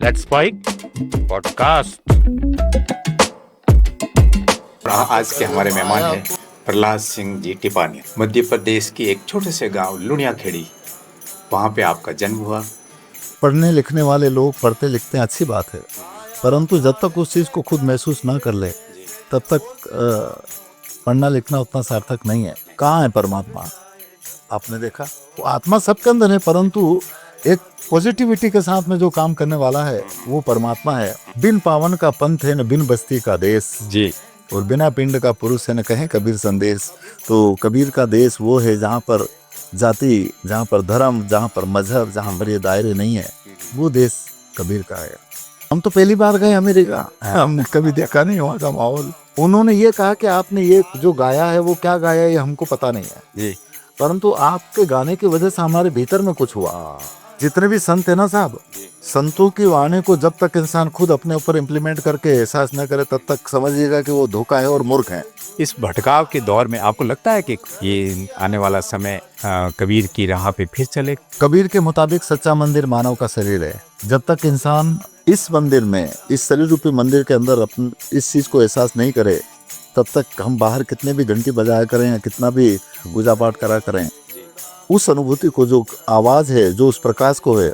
Let's fight podcast. आज के हमारे मेहमान हैं प्रहलाद सिंह जी टिपानिया। मध्य प्रदेश की एक छोटे से गांव लुणियाखेड़ी, वहाँ पे आपका जन्म हुआ। पढ़ने लिखने वाले लोग पढ़ते लिखते हैं, अच्छी बात है, परंतु जब तक उस चीज़ को खुद महसूस ना कर ले तब तक पढ़ना लिखना उतना सार्थक नहीं है। कहाँ है परमात्मा? आपने देखा वो आत्मा सबके अंदर है, परंतु एक पॉजिटिविटी के साथ में जो काम करने वाला है वो परमात्मा है। बिन पावन का पंथ है न बिन बस्ती का देश जी। और बिना पिंड का पुरुष है न कहे कबीर संदेश। तो कबीर का देश वो है जहाँ पर जाति, जहाँ पर धर्म, जहाँ पर मजहब, जहाँ पर ये दायरे नहीं है, वो देश कबीर का है। हम तो पहली बार गए अमेरिका, हमने कभी देखा नहीं वहाँ का माहौल। उन्होंने ये कहा कि आपने ये जो गाया है वो क्या गाया है ये हमको पता नहीं है जी। परंतु आपके गाने की वजह से हमारे भीतर में कुछ हुआ। जितने भी संत है ना साहब, संतों की वाणी को जब तक इंसान खुद अपने ऊपर इम्प्लीमेंट करके एहसास न करे तब तक समझिएगा कि वो धोखा है और मूर्ख है। इस भटकाव के दौर में आपको लगता है कि ये आने वाला समय कबीर की राह पे फिर चले? कबीर के मुताबिक सच्चा मंदिर मानव का शरीर है। जब तक इंसान इस मंदिर में, इस शरीर रूपी मंदिर के अंदर अपन इस चीज को एहसास नहीं करे तब तक हम बाहर कितने भी घंटी बजाया करें या कितना भी पूजा पाठ करा करें, उस अनुभूति को, जो आवाज है, जो उस प्रकाश को है,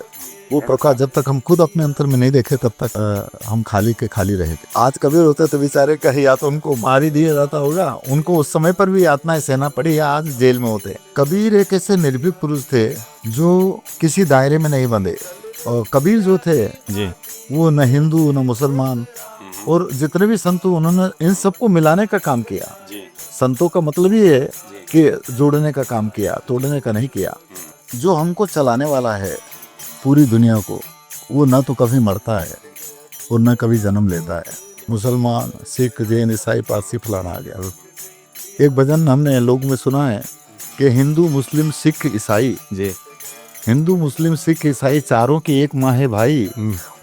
वो प्रकाश जब तक हम खुद अपने अंतर में नहीं देखे तब तक हम खाली के खाली रहेंगे। आज कबीर होते तो बेचारे कहीं या तो उनको मार ही दिया जाता होगा, उनको उस समय पर भी यातनाएं सहना पड़ी, या आज जेल में होते। कबीर एक ऐसे निर्भीक पुरुष थे जो किसी दायरे में नहीं बंधे। और कबीर जो थे जी, वो न हिंदू न मुसलमान, और जितने भी संत उन्होंने इन सबको मिलाने का काम किया। संतों का मतलब ये है कि जोड़ने का काम किया, तोड़ने का नहीं किया। जो हमको चलाने वाला है पूरी दुनिया को, वो ना तो कभी मरता है और ना कभी जन्म लेता है। मुसलमान, सिख, जैन, ईसाई, पारसी, फलाना आ गया। एक भजन हमने लोग में सुना है कि हिंदू मुस्लिम सिख ईसाई, जी, हिंदू मुस्लिम सिख ईसाई चारों की एक माँ है भाई,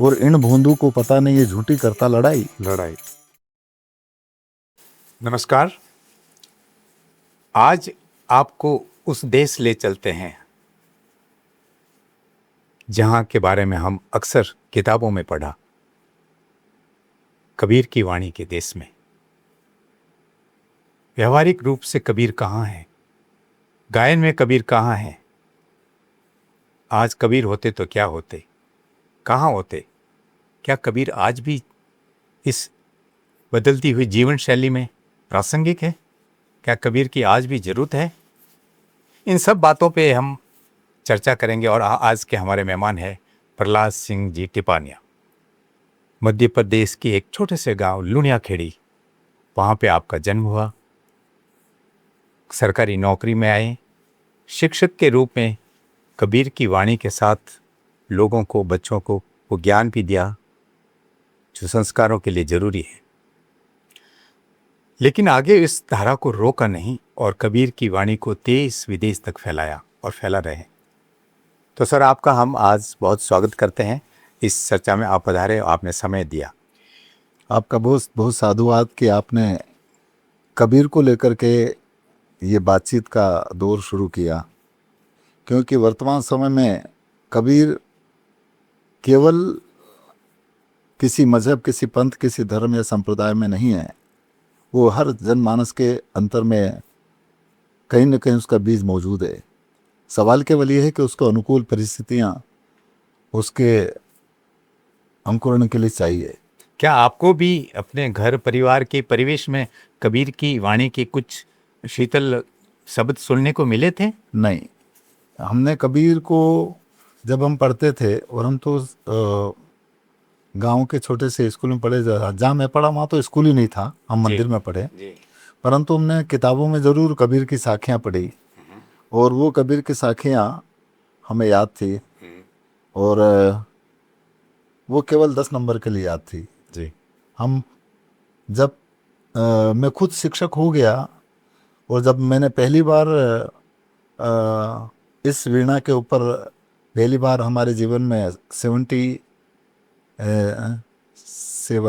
और इन भोंदू को पता नहीं ये झूठी करता लड़ाई। नमस्कार। आज आपको उस देश ले चलते हैं जहाँ के बारे में हम अक्सर किताबों में पढ़ा, कबीर की वाणी के देश में। व्यवहारिक रूप से कबीर कहाँ है? गायन में कबीर कहाँ है? आज कबीर होते तो क्या होते, कहाँ होते? क्या कबीर आज भी इस बदलती हुई जीवन शैली में प्रासंगिक है? क्या कबीर की आज भी जरूरत है? इन सब बातों पे हम चर्चा करेंगे। और आज के हमारे मेहमान हैं प्रहलाद सिंह जी टिपानिया। मध्य प्रदेश की एक छोटे से गांव लुणियाखेड़ी, वहाँ पे आपका जन्म हुआ। सरकारी नौकरी में आए, शिक्षक के रूप में कबीर की वाणी के साथ लोगों को, बच्चों को वो ज्ञान भी दिया जो संस्कारों के लिए जरूरी है। लेकिन आगे इस धारा को रोका नहीं और कबीर की वाणी को देश विदेश तक फैलाया और फैला रहे। तो सर, आपका हम आज बहुत स्वागत करते हैं इस चर्चा में। आप पधारे, आपने समय दिया। आपका बहुत बहुत साधुवाद कि आपने कबीर को लेकर के ये बातचीत का दौर शुरू किया, क्योंकि वर्तमान समय में कबीर केवल किसी मजहब, किसी पंथ, किसी धर्म या संप्रदाय में नहीं है। वो हर जनमानस के अंतर में कहीं न कहीं उसका बीज मौजूद है। सवाल केवल ये है कि उसको अनुकूल परिस्थितियाँ उसके अंकुरण के लिए चाहिए। क्या आपको भी अपने घर परिवार के परिवेश में कबीर की वाणी के कुछ शीतल शब्द सुनने को मिले थे? नहीं, हमने कबीर को जब हम पढ़ते थे, और हम तो गांव के छोटे से स्कूल में पढ़े, जहाँ मैं पढ़ा वहाँ तो स्कूल ही नहीं था, हम मंदिर में पढ़े। परंतु हमने किताबों में ज़रूर कबीर की साखियाँ पढ़ी, और वो कबीर की साखियाँ हमें याद थी, और वो केवल 10 नंबर के लिए याद थी जी। हम जब मैं खुद शिक्षक हो गया, और जब मैंने पहली बार इस वीणा के ऊपर पहली बार हमारे जीवन में 77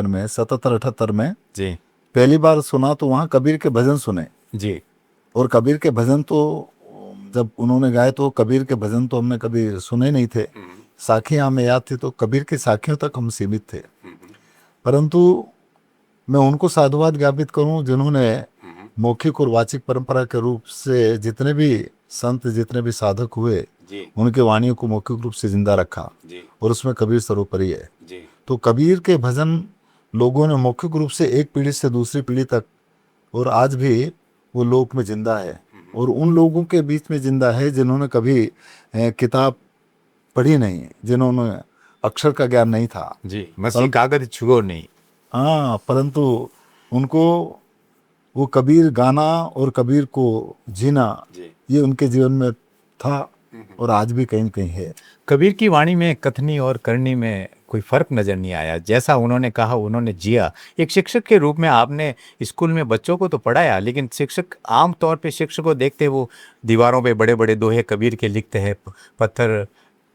में, 77-78 में जी। पहली बार सुना, तो वहाँ कबीर के भजन सुने। जी। और कबीर के भजन तो जब उन्होंने गाए, तो कबीर के भजन तो हमने कभी सुने नहीं थे। साखियाँ हमें याद थी तो कबीर की साखियों तक हम सीमित थे। परंतु मैं उनको साधुवाद ज्ञापित करूं जिन्होंने मौखिक और वाचिक परंपरा के रूप से जितने भी संत जितने भी साधक हुए जी उनके वाणियों को मौखिक रूप से जिंदा रखा जी और उसमें कबीर सर्वोपरि है। जी तो कबीर के भजन लोगों ने मौखिक रूप से एक पीढ़ी से दूसरी पीढ़ी तक और आज भी वो लोक में जिंदा है और उन लोगों के बीच में जिंदा है जिन्होंने कभी किताब पढ़ी नहीं, जिन्होंने अक्षर का ज्ञान नहीं था। जी मसीह कागज छुओ नहीं। हाँ, परंतु उनको वो कबीर गाना और कबीर को जीना जी ये उनके जीवन में था और आज भी कहीं न कहीं है। कबीर की वाणी में कथनी और करनी में कोई फर्क नजर नहीं आया। जैसा उन्होंने कहा उन्होंने जिया। एक शिक्षक के रूप में आपने स्कूल में बच्चों को तो पढ़ाया, लेकिन शिक्षक आम तौर पे शिक्षक को देखते वो दीवारों पे बड़े बड़े दोहे कबीर के लिखते हैं, पत्थर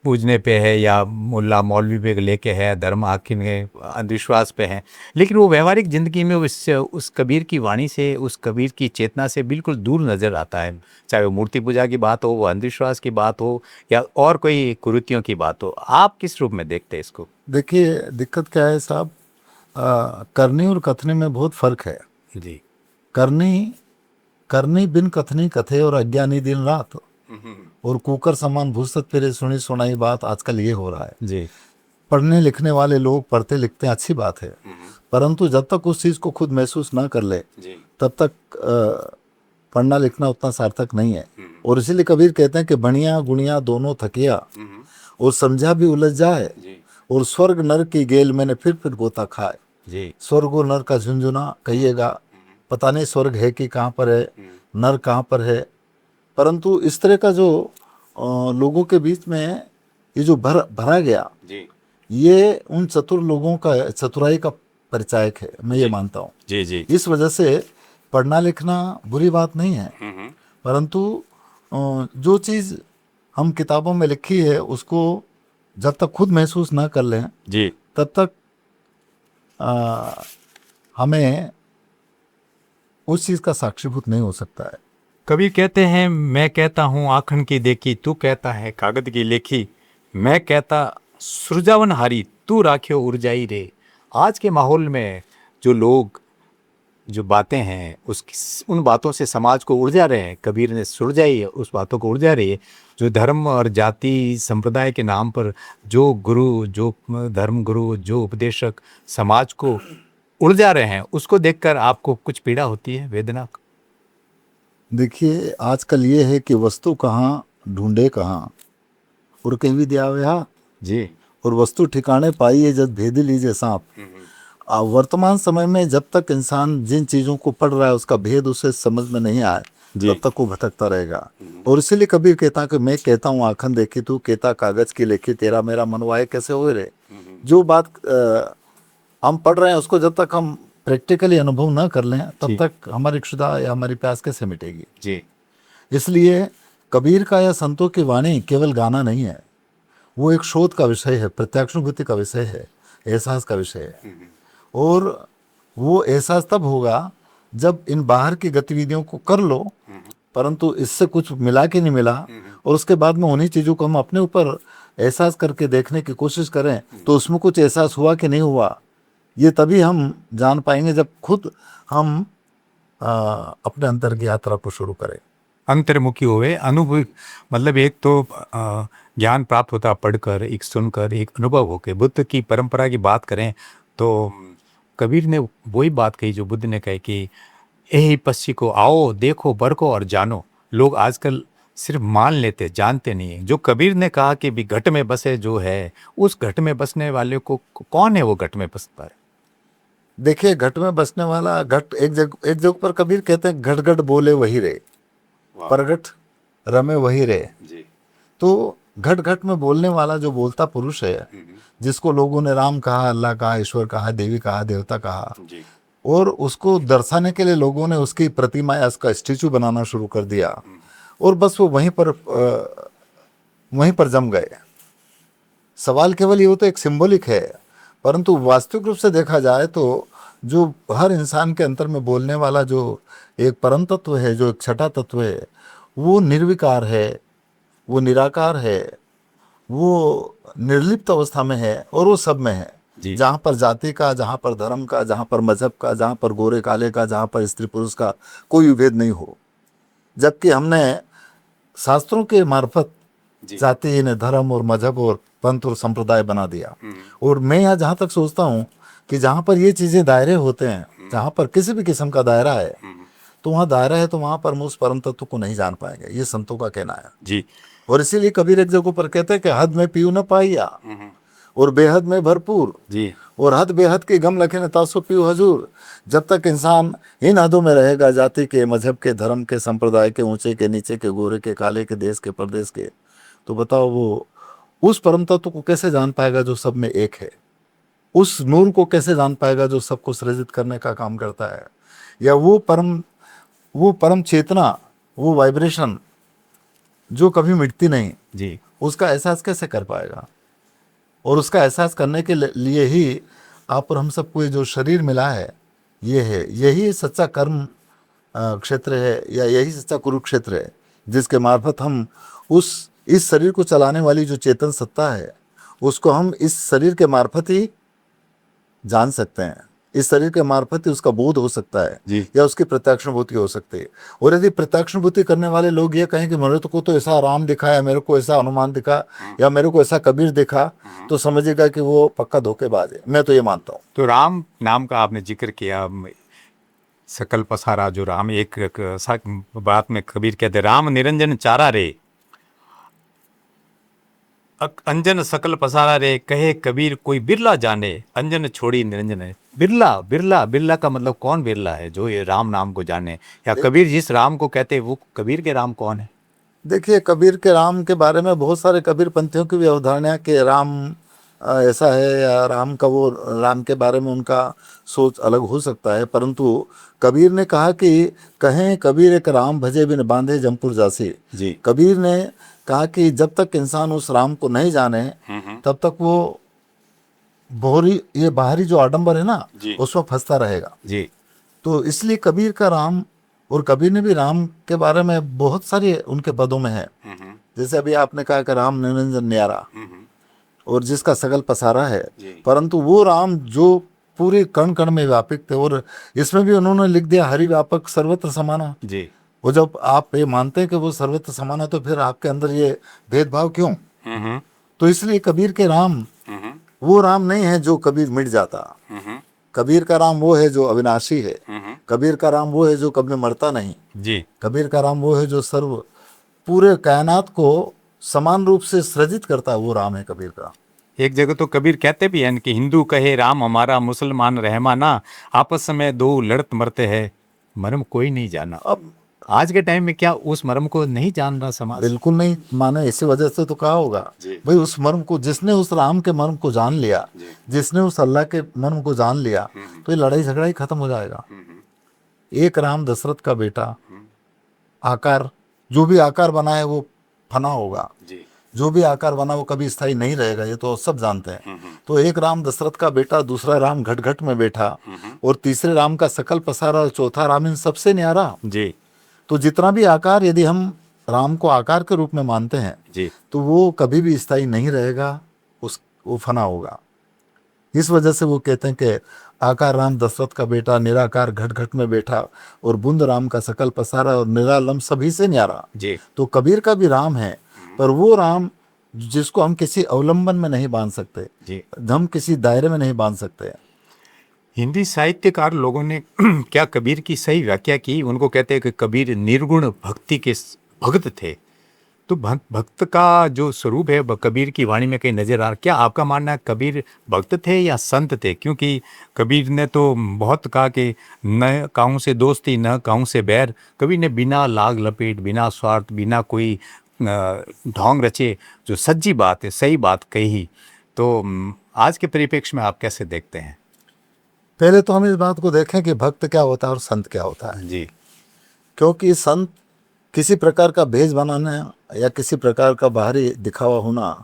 पूजने पे है या मुल्ला मौलवी पे लेके है, धर्म हाकिम है, अंधविश्वास पे है, लेकिन वो व्यवहारिक ज़िंदगी में उस कबीर की वाणी से, उस कबीर की चेतना से बिल्कुल दूर नज़र आता है। चाहे वो मूर्ति पूजा की बात हो, वो अंधविश्वास की बात हो या और कोई कुरीतियों की बात हो। आप किस रूप में देखते हैं इसको? देखिए दिक्कत क्या है साहब, करनी और कथनी में बहुत फर्क है। जी करनी करनी बिन कथनी कथे और अज्ञानी दिन रात और कुकर समान भूसत फिरे सुनी सुनाई बात आजकल ये हो रहा है। जी पढ़ने लिखने वाले लोग पढ़ते लिखते हैं, अच्छी बात है, परंतु जब तक उस चीज़ को खुद महसूस ना कर ले जी तब तक पढ़ना लिखना उतना सार्थक नहीं है। और इसीलिए कबीर कहते हैं कि बणिया गुणिया दोनों थकिया और समझा भी उलझ जाए जी और स्वर्ग नर की गेल मैंने फिर गोता खाए। जी स्वर्ग और नर का झुंझुना कहिएगा, पता नहीं स्वर्ग है कि कहाँ पर है, नर कहाँ पर है, परंतु इस तरह का जो लोगों के बीच में ये जो भरा गया जी ये उन चतुर लोगों का चतुराई का परिचायक है, मैं ये मानता हूँ। जी जी इस वजह से पढ़ना लिखना बुरी बात नहीं है, परंतु जो चीज़ हम किताबों में लिखी है उसको जब तक खुद महसूस ना कर लें जी तब तक हमें उस चीज़ का साक्षीभूत नहीं हो सकता है। कबीर कहते हैं, मैं कहता हूँ आखन की देखी, तू कहता है कागद की लेखी, मैं कहता सुरजावन हारी, तू राखियो उर्जाई रे। आज के माहौल में जो लोग जो बातें हैं उन बातों से समाज को उलझा रहे हैं। कबीर ने सुलझाई है, उस बातों को उलझा रही है। जो धर्म और जाति संप्रदाय के नाम पर जो गुरु, जो धर्म गुरु, जो उपदेशक समाज को उलझा रहे हैं, उसको देखकर आपको कुछ पीड़ा होती है, वेदना? देखिए आजकल ये है कि वस्तु कहाँ ढूंढे कहाँ और कहीं भी दिया हुआ जी और वस्तु ठिकाने पाई है जब भेद लीजिए सांप। वर्तमान समय में जब तक इंसान जिन चीज़ों को पढ़ रहा है उसका भेद उसे समझ में नहीं आए तब तक वो भटकता रहेगा। और इसीलिए कबीर कहता कि मैं कहता हूँ आखन देखी, तू कहता कागज की लेखी, तेरा मेरा मनवाए कैसे हो रहे। जो बात हम पढ़ रहे हैं उसको जब तक हम प्रैक्टिकली अनुभव न कर लें तब तक हमारी क्षुधा या हमारी प्यास कैसे मिटेगी। जी इसलिए कबीर का या संतों की वाणी केवल गाना नहीं है, वो एक शोध का विषय है, प्रत्यक्षानुभूति का विषय है, एहसास का विषय है। और वो एहसास तब होगा जब इन बाहर की गतिविधियों को कर लो परंतु इससे कुछ मिला कि नहीं मिला, और उसके बाद में उन्हीं चीज़ों को हम अपने ऊपर एहसास करके देखने की कोशिश करें तो उसमें कुछ एहसास हुआ कि नहीं हुआ, ये तभी हम जान पाएंगे जब खुद हम अपने अंतर की यात्रा को शुरू करें। अंतर्मुखी हुए अनुभव, मतलब एक तो ज्ञान प्राप्त होता पढ़कर, एक सुनकर, एक अनुभव होकर। बुद्ध की परंपरा की बात करें तो कबीर ने वही बात कही जो बुद्ध ने कही कि ए पक्षी को आओ देखो परखो और जानो। लोग आजकल सिर्फ मान लेते, जानते नहीं है। जो कबीर ने कहा कि भी घट में बसे जो है, उस घट में बसने वाले को कौन है वो घट में बसता है? देखिए घट में बसने वाला, घट एक जगह पर कबीर कहते हैं घट घट बोले वही रे, परगट रमे वही रे। तो घट घट में बोलने वाला जो बोलता पुरुष है, जिसको लोगों ने राम कहा, अल्लाह कहा, ईश्वर कहा, देवी कहा, देवता कहा, और उसको दर्शाने के लिए लोगों ने उसकी प्रतिमा या उसका स्टैचू बनाना शुरू कर दिया और बस वो वहीं पर जम गए। सवाल केवल ये होता है, एक सिंबॉलिक है, परंतु वास्तविक रूप से देखा जाए तो जो हर इंसान के अंतर में बोलने वाला जो एक परम तत्व है, जो एक छठा तत्व है, वो निर्विकार है, वो निराकार है वो निर्लिप्त अवस्था में है और वो सब में है। जी। जहाँ पर जाति का, जहाँ पर धर्म का, जहाँ पर मजहब का, जहाँ पर गोरे काले का, जहाँ पर स्त्री पुरुष का कोई भेद नहीं हो। जबकि हमने शास्त्रों के मार्फत जाति ने धर्म और मजहब और पंथ और संप्रदाय बना दिया। और मैं यहाँ जहाँ तक सोचता हूँ कि जहाँ पर ये चीजें दायरे होते हैं, जहाँ पर किसी भी किस्म का दायरा है, तो वहाँ दायरा है, तो वहाँ पर हम उस परम तत्व को नहीं जान पाएंगे। ये संतों का कहना है। जी। और इसीलिए कबीर एक जगह पर कहते हैं कि हद में पीऊ न पाइया और बेहद में भरपूर, जी। और हद बेहद की गम लखे न तासो पीऊ हजूर। जब तक इंसान इन हदों में रहेगा, जाति के, मजहब के, धर्म के, संप्रदाय के, ऊंचे के, नीचे के, गोरे के, काले के, देश के, प्रदेश के, तो बताओ वो उस परम तत्व को कैसे जान पाएगा जो सब में एक है? उस नूर को कैसे जान पाएगा जो सबको सृजित करने का काम करता है? या वो परम चेतना, वो वाइब्रेशन जो कभी मिटती नहीं, जी। उसका एहसास कैसे कर पाएगा? और उसका एहसास करने के लिए ही आप और हम सबको ये जो शरीर मिला है, ये है, यही सच्चा कर्म क्षेत्र है, या यही सच्चा कुरुक्षेत्र है, जिसके मार्फत हम इस शरीर को चलाने वाली जो चेतन सत्ता है, उसको हम इस शरीर के मार्फत ही जान सकते हैं। इस शरीर के मार्फत ही उसका बोध हो सकता है, जी। या उसकी प्रत्यक्षानुभूति हो सकती है। और यदि प्रत्यक्षानुभूति करने वाले लोग ये कहें कि मेरे को तो ऐसा राम दिखा, या मेरे को ऐसा हनुमान दिखा, या मेरे को ऐसा कबीर दिखा, तो समझिएगा कि वो पक्का धोखेबाज है। मैं तो ये मानता हूँ। तो राम नाम का आपने जिक्र किया, सकल पसारा जो राम, एक बात में कबीर कहते, राम निरंजन चारा रे, अंजन सकल पसारा रे, कहे कबीर कोई बिरला जाने, अंजन छोड़ी निरंजन है। बिरला, बिरला, बिरला का मतलब कौन बिरला है जो ये राम नाम को जाने? या कबीर जिस राम को कहते हैं, वो कबीर के राम कौन है? देखिए, कबीर के राम के बारे में बहुत सारे कबीर पंथियों की भी अवधारणा कि राम ऐसा है, या राम का वो, राम के बारे में उनका सोच अलग हो सकता है। परंतु कबीर ने कहा कि कहें कबीर एक राम भजे बिन बांधे जमपुर जासी। जी। कबीर ने कहा कि जब तक इंसान उस राम को नहीं जाने, तब तक वो ये बाहरी जो आडंबर है ना, उसमें फंसता रहेगा। जी। तो इसलिए कबीर का राम, और कबीर ने भी राम के बारे में बहुत सारे उनके पदों में है। जैसे अभी आपने कहा कि राम निरंजन न्यारा, और जिसका सकल पसारा है, परंतु वो राम जो पूरे कण कण में व्यापक थे। और इसमें भी उन्होंने लिख दिया हरि व्यापक सर्वत्र समाना। जी। वो जब आप ये मानते हैं कि वो सर्वत्र समान है, तो फिर आपके अंदर ये भेदभाव क्यों? तो इसलिए कबीर के राम वो राम नहीं है जो कबीर मिट जाता। कबीर का राम वो है जो अविनाशी है। कबीर का राम वो है जो कभी मरता नहीं। जी। कबीर का राम वो है जो सर्व पूरे कायनात को समान रूप से सृजित करता है। वो राम है कबीर का। एक जगह तो कबीर कहते भी हैं कि हिंदू कहे राम हमारा, मुसलमान रहमाना, आपस में दो लड़त मरते हैं, मर्म कोई नहीं जाना। अब आज के टाइम में क्या उस मर्म को नहीं जान रहा समाज? बिल्कुल नहीं माने। इसी वजह से तो कहा होगा भाई, उस मर्म को, जिसने उस राम के मर्म को जान लिया, जिसने उस अल्लाह के मर्म को जान लिया, तो ये लड़ाई झगड़ा ही खत्म हो जाएगा। एक राम दशरथ का बेटा, आकार, जो भी आकार बना है वो फना होगा। जो भी आकार बना वो कभी स्थायी नहीं रहेगा, ये तो सब जानते हैं। तो एक राम दशरथ का बेटा, दूसरा राम घट घट में बैठा, और तीसरे राम का सकल पसारा, और चौथा राम इन सबसे न्यारा। जी। तो जितना भी आकार, यदि हम राम को आकार के रूप में मानते हैं, जी। तो वो कभी भी स्थायी नहीं रहेगा, वो फना होगा। इस वजह से वो कहते हैं कि आकार राम दशरथ का बेटा, निराकार घट घट में बैठा, और बुंद राम का सकल पसारा, और निरालम सभी से न्यारा। जी। तो कबीर का भी राम है, पर वो राम जिसको हम किसी अवलंबन में नहीं बांध सकते, जी। हम किसी दायरे में नहीं बांध सकते। हिंदी साहित्यकार लोगों ने क्या कबीर की सही व्याख्या की? उनको कहते हैं कि कबीर निर्गुण भक्ति के भक्त थे। तो भक्त का जो स्वरूप है कबीर की वाणी में कहीं नजर आ रहा, क्या आपका मानना है कबीर भक्त थे या संत थे? क्योंकि कबीर ने तो बहुत कहा कि न काहूँ से दोस्ती न काहूँ से बैर। कबीर ने बिना लाग लपेट, बिना स्वार्थ, बिना कोई ढोंग रचे जो सच्ची बात है, सही बात कही। तो आज के परिप्रेक्ष्य में आप कैसे देखते हैं? पहले तो हम इस बात को देखें कि भक्त क्या होता है और संत क्या होता है। जी। क्योंकि संत किसी प्रकार का भेष बनाना या किसी प्रकार का बाहरी दिखावा होना,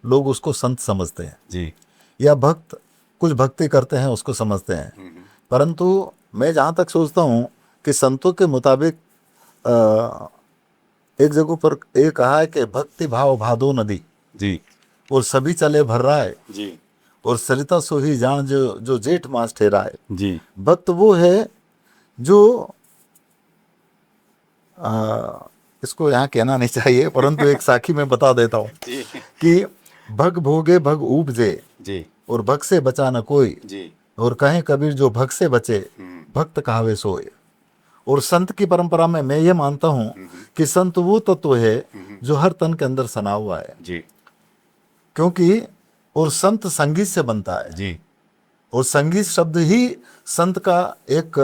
लोग उसको संत समझते हैं। जी। या भक्त कुछ भक्ति करते हैं उसको समझते हैं। परंतु मैं जहाँ तक सोचता हूँ कि संतों के मुताबिक एक जगह पर ये कहा है कि भक्ति भाव भादो नदी। जी। और सभी चले भर रहा है, जी और सरिता सोही जान जो जो जेठ मास ठहरा है। जी भक्त वो है जो आ, इसको यहाँ कहना नहीं चाहिए, परंतु एक साखी में बता देता हूँ जी कि भग भोगे भग उपजे, जी और भग से बचा न कोई, जी और कहें कबीर जो भग से बचे भक्त कहावे सोए। और संत की परंपरा में मैं ये मानता हूँ कि संत वो तत्व है जो हर तन के अंदर सना हुआ है, जी क्योंकि और संत संगीत से बनता है, जी और संगीत शब्द ही संत का एक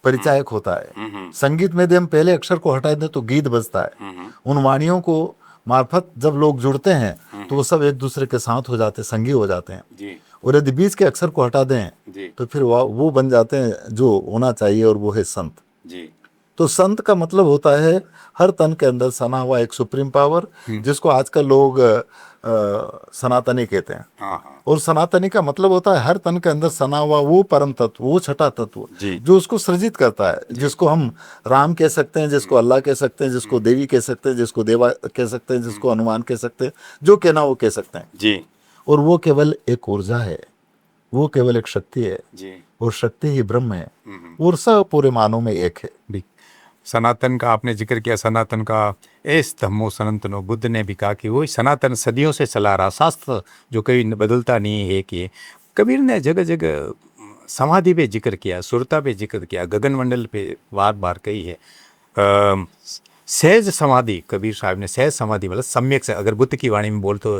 परिचायक होता है। संगीत में यदि हम पहले अक्षर को हटा दें तो गीत बजता है। उन वाणियों को मार्फत जब लोग जुड़ते हैं तो वो सब एक दूसरे के साथ हो जाते हैं, संगी हो जाते हैं। जी और यदि बीच के अक्षर को हटा दें जी तो फिर वो बन जाते हैं जो होना चाहिए, और वो है संत। जी तो संत का मतलब होता है हर तन के अंदर सना हुआ एक सुप्रीम पावर, जिसको आजकल लोग सनातनी कहते हैं। हाँ हाँ और सनातनी का मतलब होता है हर तन के अंदर सना हुआ वो परम तत्व, वो छठा तत्व जी। जो उसको सृजित करता है, जिसको हम राम कह सकते हैं, जिसको अल्लाह कह सकते हैं, जिसको देवी कह सकते हैं, जिसको देवा कह सकते हैं, जिसको हनुमान कह सकते हैं, जो कहना वो कह सकते हैं। जी और वो केवल एक ऊर्जा है, वो केवल एक शक्ति है, जी और शक्ति ही ब्रह्म है, और सब पूरे मानव में एक है। भी सनातन का आपने जिक्र किया, सनातन का एस धम्मो सनातनो, बुद्ध ने भी कहा कि वही सनातन सदियों से चला रहा शास्त्र जो कभी बदलता नहीं है। कि कबीर ने जगह जगह समाधि पे जिक्र किया, सुरता पे जिक्र किया, गगनमंडल पे बार बार कही है। सहज समाधि, कबीर साहब ने सहज समाधि मतलब सम्यक से, अगर बुद्ध की वाणी में बोल तो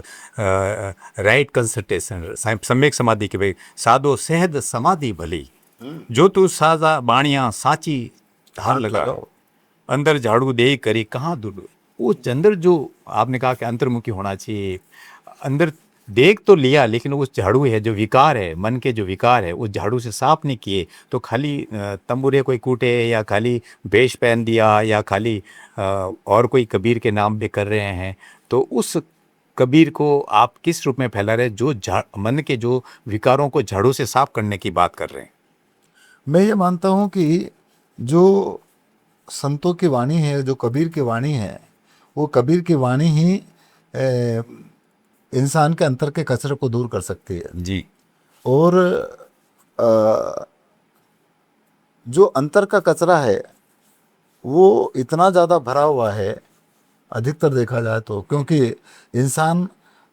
राइट कंसंट्रेशन, सम्यक समाधि के भाई साधो सहज समाधि भली, जो तू साजा बाणिया साची धार लगा, अंदर झाड़ू दे करी कहाँ दूर। वो अंदर जो आपने कहा कि अंतर्मुखी होना चाहिए, अंदर देख तो लिया लेकिन वो झाड़ू है जो विकार है, मन के जो विकार है, उस झाड़ू से साफ नहीं किए तो खाली तंबूरे कोई कूटे या खाली वेश पहन दिया या खाली और कोई कबीर के नाम पे कर रहे हैं, तो उस कबीर को आप किस रूप में फैला रहे हैं जो मन के जो विकारों को झाड़ू से साफ करने की बात कर रहे हैं। मैं ये मानता हूँ कि जो संतों की वाणी है, जो कबीर की वाणी है, वो कबीर की वाणी ही इंसान के अंतर के कचरे को दूर कर सकती है। जी और जो अंतर का कचरा है वो इतना ज़्यादा भरा हुआ है अधिकतर देखा जाए तो, क्योंकि इंसान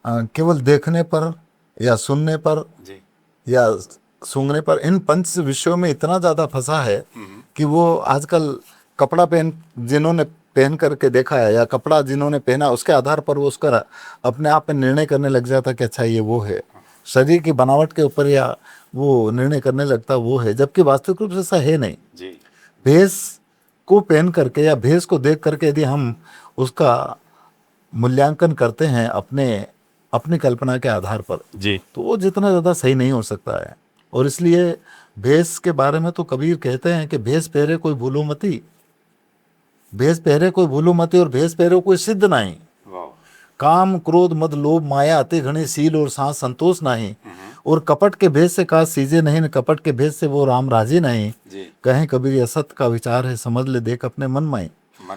केवल देखने पर या सुनने पर जी या सूंघने पर, इन पंच विषयों में इतना ज़्यादा फंसा है कि वो आजकल कपड़ा जिन्होंने पहन करके देखा है या कपड़ा जिन्होंने पहना उसके आधार पर वो उसका अपने आप में निर्णय करने लग जाता कि अच्छा ये वो है, शरीर की बनावट के ऊपर या वो निर्णय करने लगता वो है, जबकि वास्तविक रूप से ऐसा है नहीं। जी भेष को पहन करके या भेष को देख करके यदि हम उसका मूल्यांकन करते हैं अपनी कल्पना के आधार पर, जी तो वो जितना ज़्यादा सही नहीं हो सकता है। और इसलिए भेष के बारे में तो कबीर कहते हैं कि भेष पहरे कोई भूलो मती, भेष पहरे कोई भूलो मती, और भेष पहरे कोई सिद्ध नहीं। काम क्रोध मद लोभ माया अति घनी सील और सांस संतोष नहीं, और कपट के भेष से का सीजे नहीं, न कपट के भेष से वो राम राजी नहीं। कहें कबीर असत का विचार है समझ ले देख अपने मन में।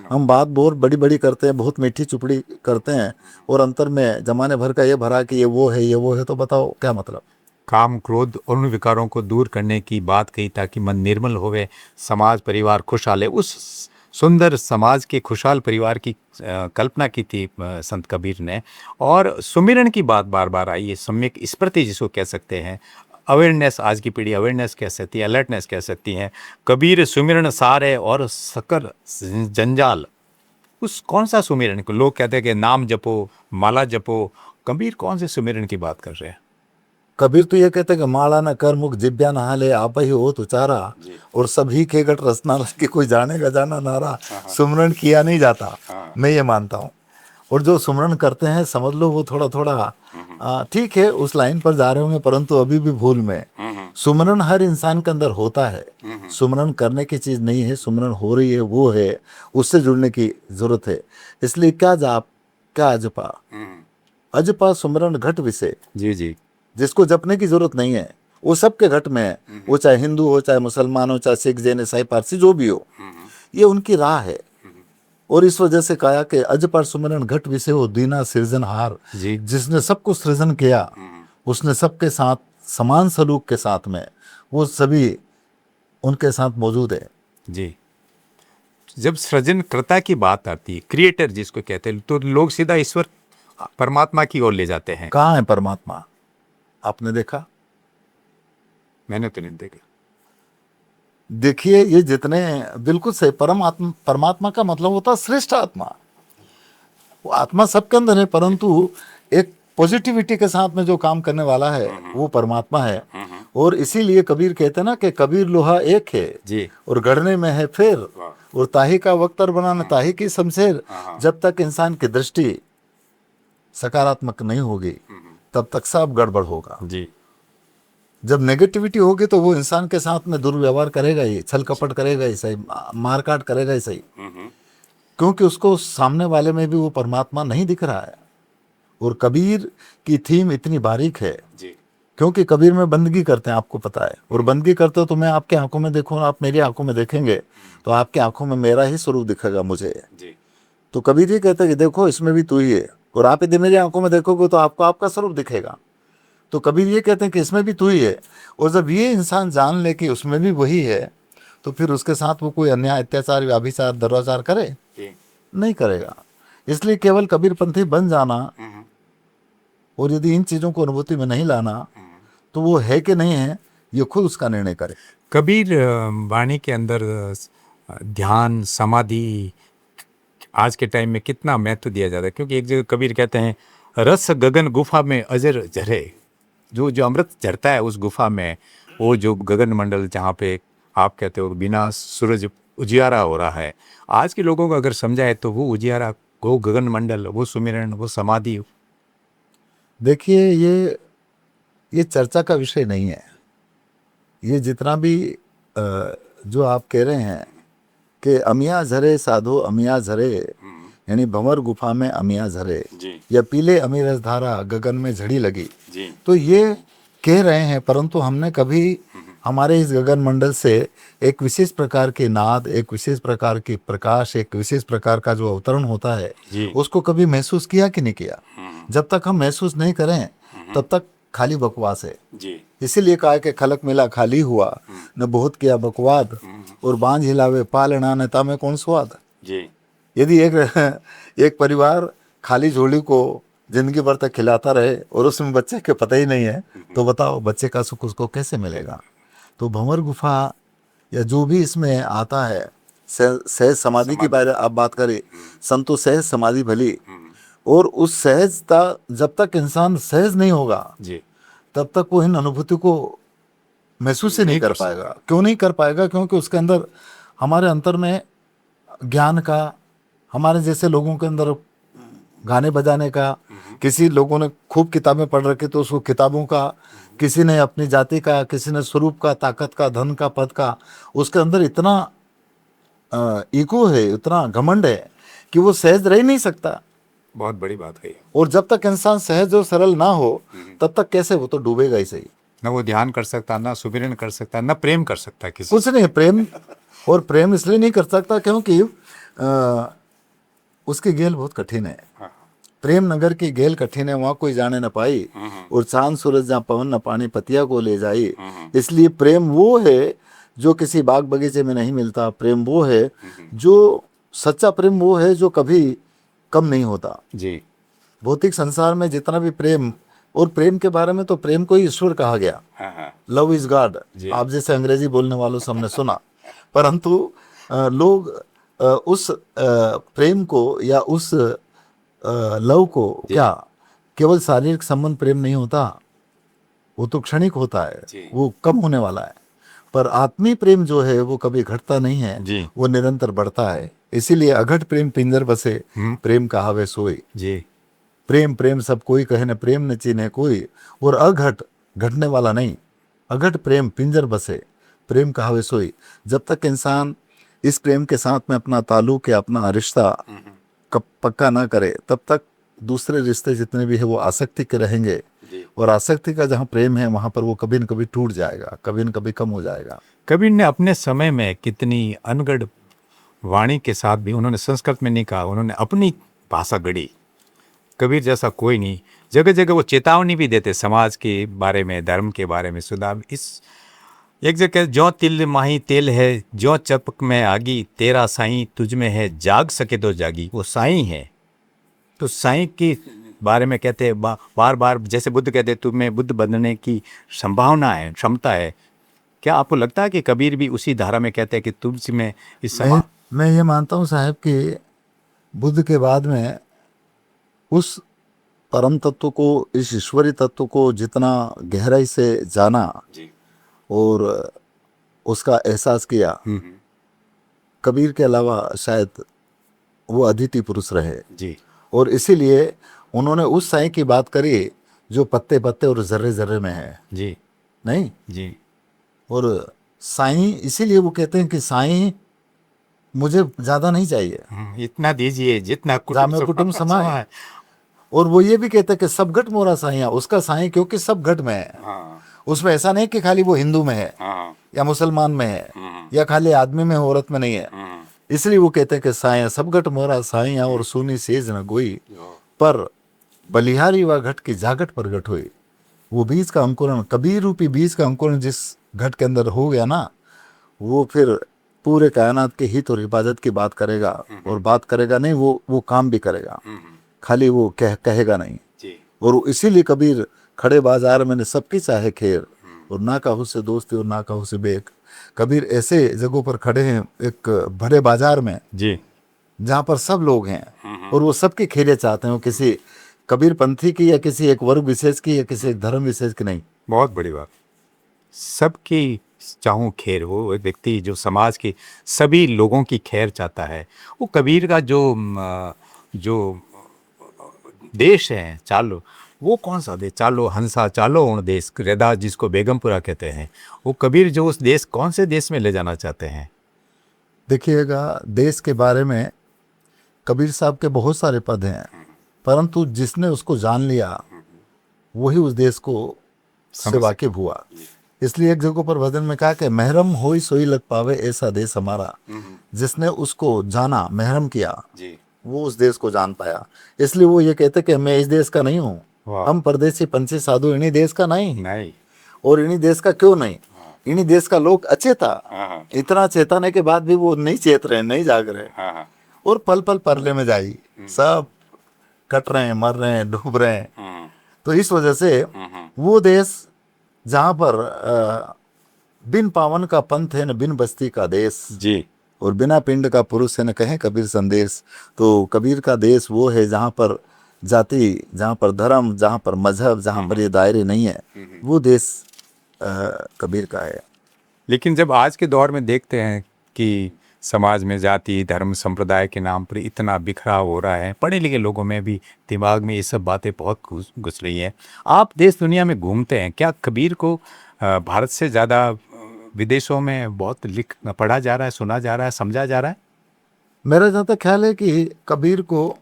हम बात बहुत बड़ी बड़ी करते हैं, बहुत मीठी चुपड़ी करते हैं, और अंतर में जमाने भर का ये भरा कि ये वो है ये वो है, तो बताओ क्या मतलब। काम क्रोध और उन विकारों को दूर करने की बात कही ताकि मन निर्मल होवे, समाज परिवार खुशहाल है। उस सुंदर समाज के खुशहाल परिवार की कल्पना की थी संत कबीर ने। और सुमिरन की बात बार बार आई है, सम्यक स्मृति जिसको कह सकते हैं, अवेयरनेस, आज की पीढ़ी अवेयरनेस कह सकती है, अलर्टनेस कह सकती है। कबीर सुमिरन सार है और सकर जंजाल। उस कौन सा सुमिरन को लोग कहते हैं कि नाम जपो माला जपो, कबीर कौन से सुमिरन की बात कर रहे हैं। कबीर तो ये कहते हैं कि माला न कर मुख जिब्या नहा ले आप ही हो तुचारा, और सभी के गट रसना रस के कोई जाने का जाना नारा। सुमरन किया नहीं जाता, मैं ये मानता हूँ। और जो सुमरन करते हैं समझ लो वो थोड़ा थोड़ा ठीक है उस लाइन पर जा रहे होंगे, परंतु अभी भी भूल में। सुमरन हर इंसान के अंदर होता है, सुमरन करने की चीज़ नहीं है, सुमरन हो रही है वो है, उससे जुड़ने की जरूरत है। इसलिए क्या जाप क्या अजपा, अजपा सुमरन घट विषय। जी जी, जिसको जपने की जरूरत नहीं है वो सबके घट में है, वो चाहे हिंदू हो, चाहे मुसलमान हो, चाहे सिख जैन ईसाई पारसी जो भी हो, ये उनकी राह है। और इस वजह से कहा कि अज पर सुमिरन घट विषय हो दीना सृजनहार। जी। जिसने सबको सृजन किया उसने सबके साथ समान सलूक के साथ में वो सभी उनके साथ मौजूद है। जी। जब सृजनकर्ता की बात आती है, क्रिएटर जिसको कहते हैं, तो लोग सीधा ईश्वर परमात्मा की ओर ले जाते हैं। कहाँ है परमात्मा? आपने देखा? मैंने तो नहीं देखा। देखिए ये जितने बिल्कुल सही परमात्मा, परमात्मा का मतलब होता है श्रेष्ठ आत्मा। वो आत्मा सबके अंदर है, परंतु एक पॉजिटिविटी के साथ में जो काम करने वाला है वो परमात्मा है। और इसीलिए कबीर कहते हैं ना कि कबीर लोहा एक है जी। और गढ़ने में है फिर, और ताही का वक्तर बनाना ताही की शमशेर। जब तक इंसान की दृष्टि सकारात्मक नहीं होगी तब तक सब गड़बड़ होगा। जी। जब नेगेटिविटी होगी तो वो इंसान के साथ में दुर्व्यवहार करेगा ही, छल कपट करेगा ही सही, मारकाट करेगा ही सही, क्योंकि उसको सामने वाले में भी वो परमात्मा नहीं दिख रहा है। और कबीर की थीम इतनी बारीक है जी। क्योंकि कबीर में बंदगी करते हैं, आपको पता है। और बंदगी करते हो तो मैं आपके आंखों में देखूँ, आप मेरी आंखों में देखेंगे तो आपके आंखों में मेरा ही स्वरूप दिखेगा मुझे। जी। तो कबीर ये कहते हैं कि देखो इसमें भी तू ही है, और आप यदि मेरी आंखों में देखोगे तो आपको आपका स्वरूप दिखेगा। तो कबीर ये कहते हैं कि इसमें भी तू ही है। और जब ये इंसान जान ले कि उसमें भी वही है तो फिर उसके साथ वो कोई अन्याय, अत्याचार, व्याभिचार, दुराचार करे नहीं करेगा। इसलिए केवल कबीरपंथी बन जाना और यदि इन चीज़ों को अनुभूति में नहीं लाना तो वो है कि नहीं है ये खुद उसका निर्णय करे। कबीर वाणी के अंदर ध्यान, समाधि आज के टाइम में कितना महत्व दिया जाता है, क्योंकि एक जगह कबीर कहते हैं रस गगन गुफा में अजर झरे। जो जो अमृत झरता है उस गुफा में, वो जो गगन मंडल जहाँ पे आप कहते हो बिना सूरज उजियारा हो रहा है, आज के लोगों को अगर समझाए तो वो उजियारा, वो गगन मंडल, वो सुमिरन, वो समाधि। देखिए ये चर्चा का विषय नहीं है। ये जितना भी जो आप कह रहे हैं कि अमिया झरे साधो अमिया झरे, यानी भंवर गुफा में अमिया झरे, या पीले अमीरस धारा गगन में झड़ी लगी, तो ये कह रहे हैं, परंतु हमने कभी हमारे इस गगन मंडल से एक विशेष प्रकार के नाद, एक विशेष प्रकार की प्रकाश, एक विशेष प्रकार का जो अवतरण होता है उसको कभी महसूस किया कि नहीं किया? जब तक हम महसूस नहीं करें तब तक खाली बकवास है। इसीलिए कहा है कि खलक मिला खाली हुआ, न बहुत किया बकवाद, और बांझ हिलावे पालना नेता में कौन स्वाद। यदि एक परिवार खाली झोली को जिंदगी भर तक खिलाता रहे और उसमें बच्चे के पता ही नहीं है तो बताओ बच्चे का सुख उसको कैसे मिलेगा। तो भंवर गुफा या जो भी इसमें आता है, सहज समाधि की बारे आप बात करें, संतो सहज समाधि भली, और उस सहजता जब तक इंसान सहज नहीं होगा तब तक वो इन अनुभूति को महसूस ही नहीं कर पाएगा। क्यों नहीं कर पाएगा? क्योंकि उसके अंदर, हमारे अंतर में ज्ञान का, हमारे जैसे लोगों के अंदर गाने बजाने का, किसी लोगों ने खूब किताबें पढ़ रखी तो उसको किताबों का, किसी ने अपनी जाति का, किसी ने स्वरूप का, ताकत का, धन का, पद का, उसके अंदर इतना ईगो है, इतना घमंड है कि वो सहज रह नहीं सकता। बहुत बड़ी बात है। और जब तक इंसान सहज और सरल ना हो तब तक कैसे, वो तो डूबेगा ही सही। ना वो ध्यान कर सकता, ना सुमिरन कर सकता, ना प्रेम कर सकता किसी। कुछ नहीं, प्रेम और प्रेम इसलिए नहीं कर सकता क्योंकि उसकी गेल बहुत कठिन है। प्रेम नगर की गेल कठिन है, वहाँ कोई जाने न पाई, और चांद सूरज जहाँ पवन न पानी पतिया को ले जाई। इसलिए प्रेम वो है जो किसी बाग बगीचे में नहीं मिलता। प्रेम वो है जो सच्चा प्रेम वो है जो कभी कम नहीं होता। जी। भौतिक संसार में जितना भी प्रेम, और प्रेम के बारे में तो प्रेम को ही ईश्वर कहा गया, लव इज गॉड। आप जैसे अंग्रेजी बोलने वालों से हमने सुना, परंतु लोग उस प्रेम को या उस लव को, क्या केवल शारीरिक संबंध प्रेम नहीं होता, वो तो क्षणिक होता है, वो कम होने वाला है। पर आत्मीय प्रेम जो है वो कभी घटता नहीं है, वो निरंतर बढ़ता है। इसीलिए अघट प्रेम पिंजर बसे, प्रेम कहावे सोई। प्रेम प्रेम सब कोई कहे न प्रेम न चीन्हे कोई, और अघट घटने वाला नहीं, अघट प्रेम पिंजर बसे, प्रेम कहावे सोई। जब तक इंसान इस प्रेम के साथ में अपना ताल्लुक या अपना रिश्ता पक्का ना करे तब तक दूसरे रिश्ते जितने भी है वो आसक्ति के रहेंगे, और आसक्ति का जहाँ प्रेम है वहाँ पर वो कभी न कभी टूट जाएगा, कभी न कभी कम हो जाएगा। कबीर ने अपने समय में कितनी अनगढ़ वाणी के साथ भी उन्होंने संस्कृत में नहीं कहा, उन्होंने अपनी भाषा गढ़ी। कबीर जैसा कोई नहीं। जगह जगह वो चेतावनी भी देते समाज के बारे में, धर्म के बारे में। सुधार इस एक जगह, ज्यों तिल माही तेल है, ज्यों चपक में आगी, तेरा साईं तुझ में है, जाग सके तो जागी। वो साईं है, तो साईं की बारे में कहते हैं बार बार, जैसे बुद्ध कहते हैं तुम्हें बुद्ध बनने की संभावना है, क्षमता है। क्या आपको लगता है कि कबीर भी उसी धारा में कहते हैं कि तुझ में इस मैं ये मानता हूँ साहब कि बुद्ध के बाद में उस परम तत्व को, इस ईश्वरी तत्व को जितना गहराई से जाना जी। और उसका एहसास किया, कबीर के अलावा शायद वो अद्वितीय पुरुष रहे जी। और इसीलिए उन्होंने उस साईं की बात करी जो पत्ते पत्ते और जर्रे जर्रे में है। जी। नहीं जी। और साईं, इसीलिए वो कहते हैं कि साईं मुझे ज्यादा नहीं चाहिए, इतना दीजिए जितना जामे कुटुंब समाए। और वो ये भी कहते हैं कि सब घट मोरा साईं, उसका साईं क्योंकि सब घट में है। हाँ। उसमें ऐसा नहीं कि खाली वो हिंदू में है हाँ। या मुसलमान में है या खाली आदमी में औरत में नहीं है। इसलिए वो कहते हैं कि साईं सब घट मोरा साईं और सुनी सेज न गोई, पर बलिहारी व घट की जागट प्रगट हुई। वो बीज का अंकुरण, कबीर रूपी बीज का अंकुरण जिस घट के अंदर हो गया ना, वो फिर पूरे कायनात के हित और हिफाजत की बात करेगा। और बात करेगा नहीं, वो काम भी करेगा, खाली वो कहेगा नहीं। और इसीलिए कबीर खड़े बाजार में सबकी चाहे खेर, और ना कहूँ से दोस्ती और ना कहूँ से बेक। कबीर ऐसे जगहों पर खड़े हैं, एक भरे बाजार में जी, जहाँ पर सब लोग हैं और वो सबकी खेरे चाहते हैं। वो किसी कबीर पंथी की या किसी एक वर्ग विशेष की या किसी एक धर्म विशेष की नहीं। बहुत बड़ी बात। सबकी चाहूँ खैर, वो एक व्यक्ति जो समाज के सभी लोगों की खैर चाहता है। वो कबीर का जो देश है चालो, वो कौन सा देश? चालो हंसा चालो उन देश, रैदास जिसको बेगमपुरा कहते हैं, वो कबीर जो उस देश, कौन से देश में ले जाना चाहते हैं? देखिएगा, देश के बारे में कबीर साहब के बहुत सारे पद हैं, परंतु जिसने उसको जान लिया वही उस देश को से वाकिफ हुआ। इसलिए एक जगह पर भजन में कहा कि महरम होई सोई लग पावे ऐसा देश हमारा। जिसने उसको जाना, महरम किया, वो उस देश को जान पाया। इसलिए वो ये कहते कि मैं इस देश का नहीं हूँ, हम परदेसी पंछी साधु इन्हीं देश का नहीं। और इन्हीं देश का क्यों नहीं, इन्हीं देश का लोग अचेता, इतना चेताने के बाद भी वो नहीं चेत रहे, नहीं जाग रहे, और पल पल परले में जाई, सब कट रहे हैं, मर रहे हैं, डूब रहे हैं। तो इस वजह से वो देश जहाँ पर बिन पावन का पंथ है न बिन बस्ती का देश जी, और बिना पिंड का पुरुष है न कहे कबीर संदेश। तो कबीर का देश वो है जहाँ पर जाति, जहाँ पर धर्म, जहाँ पर मजहब, जहाँ पर ये दायरे नहीं है, वो देश कबीर का है। लेकिन जब आज के दौर में देखते हैं कि समाज में जाति, धर्म, संप्रदाय के नाम पर इतना बिखराव हो रहा है, पढ़े लिखे लोगों में भी दिमाग में ये सब बातें बहुत घुस रही हैं। आप देश दुनिया में घूमते हैं, क्या कबीर को भारत से ज़्यादा विदेशों में बहुत पढ़ा जा रहा है, सुना जा रहा है, समझा जा रहा है? मेरा जहाँ तक ख्याल है कि कबीर को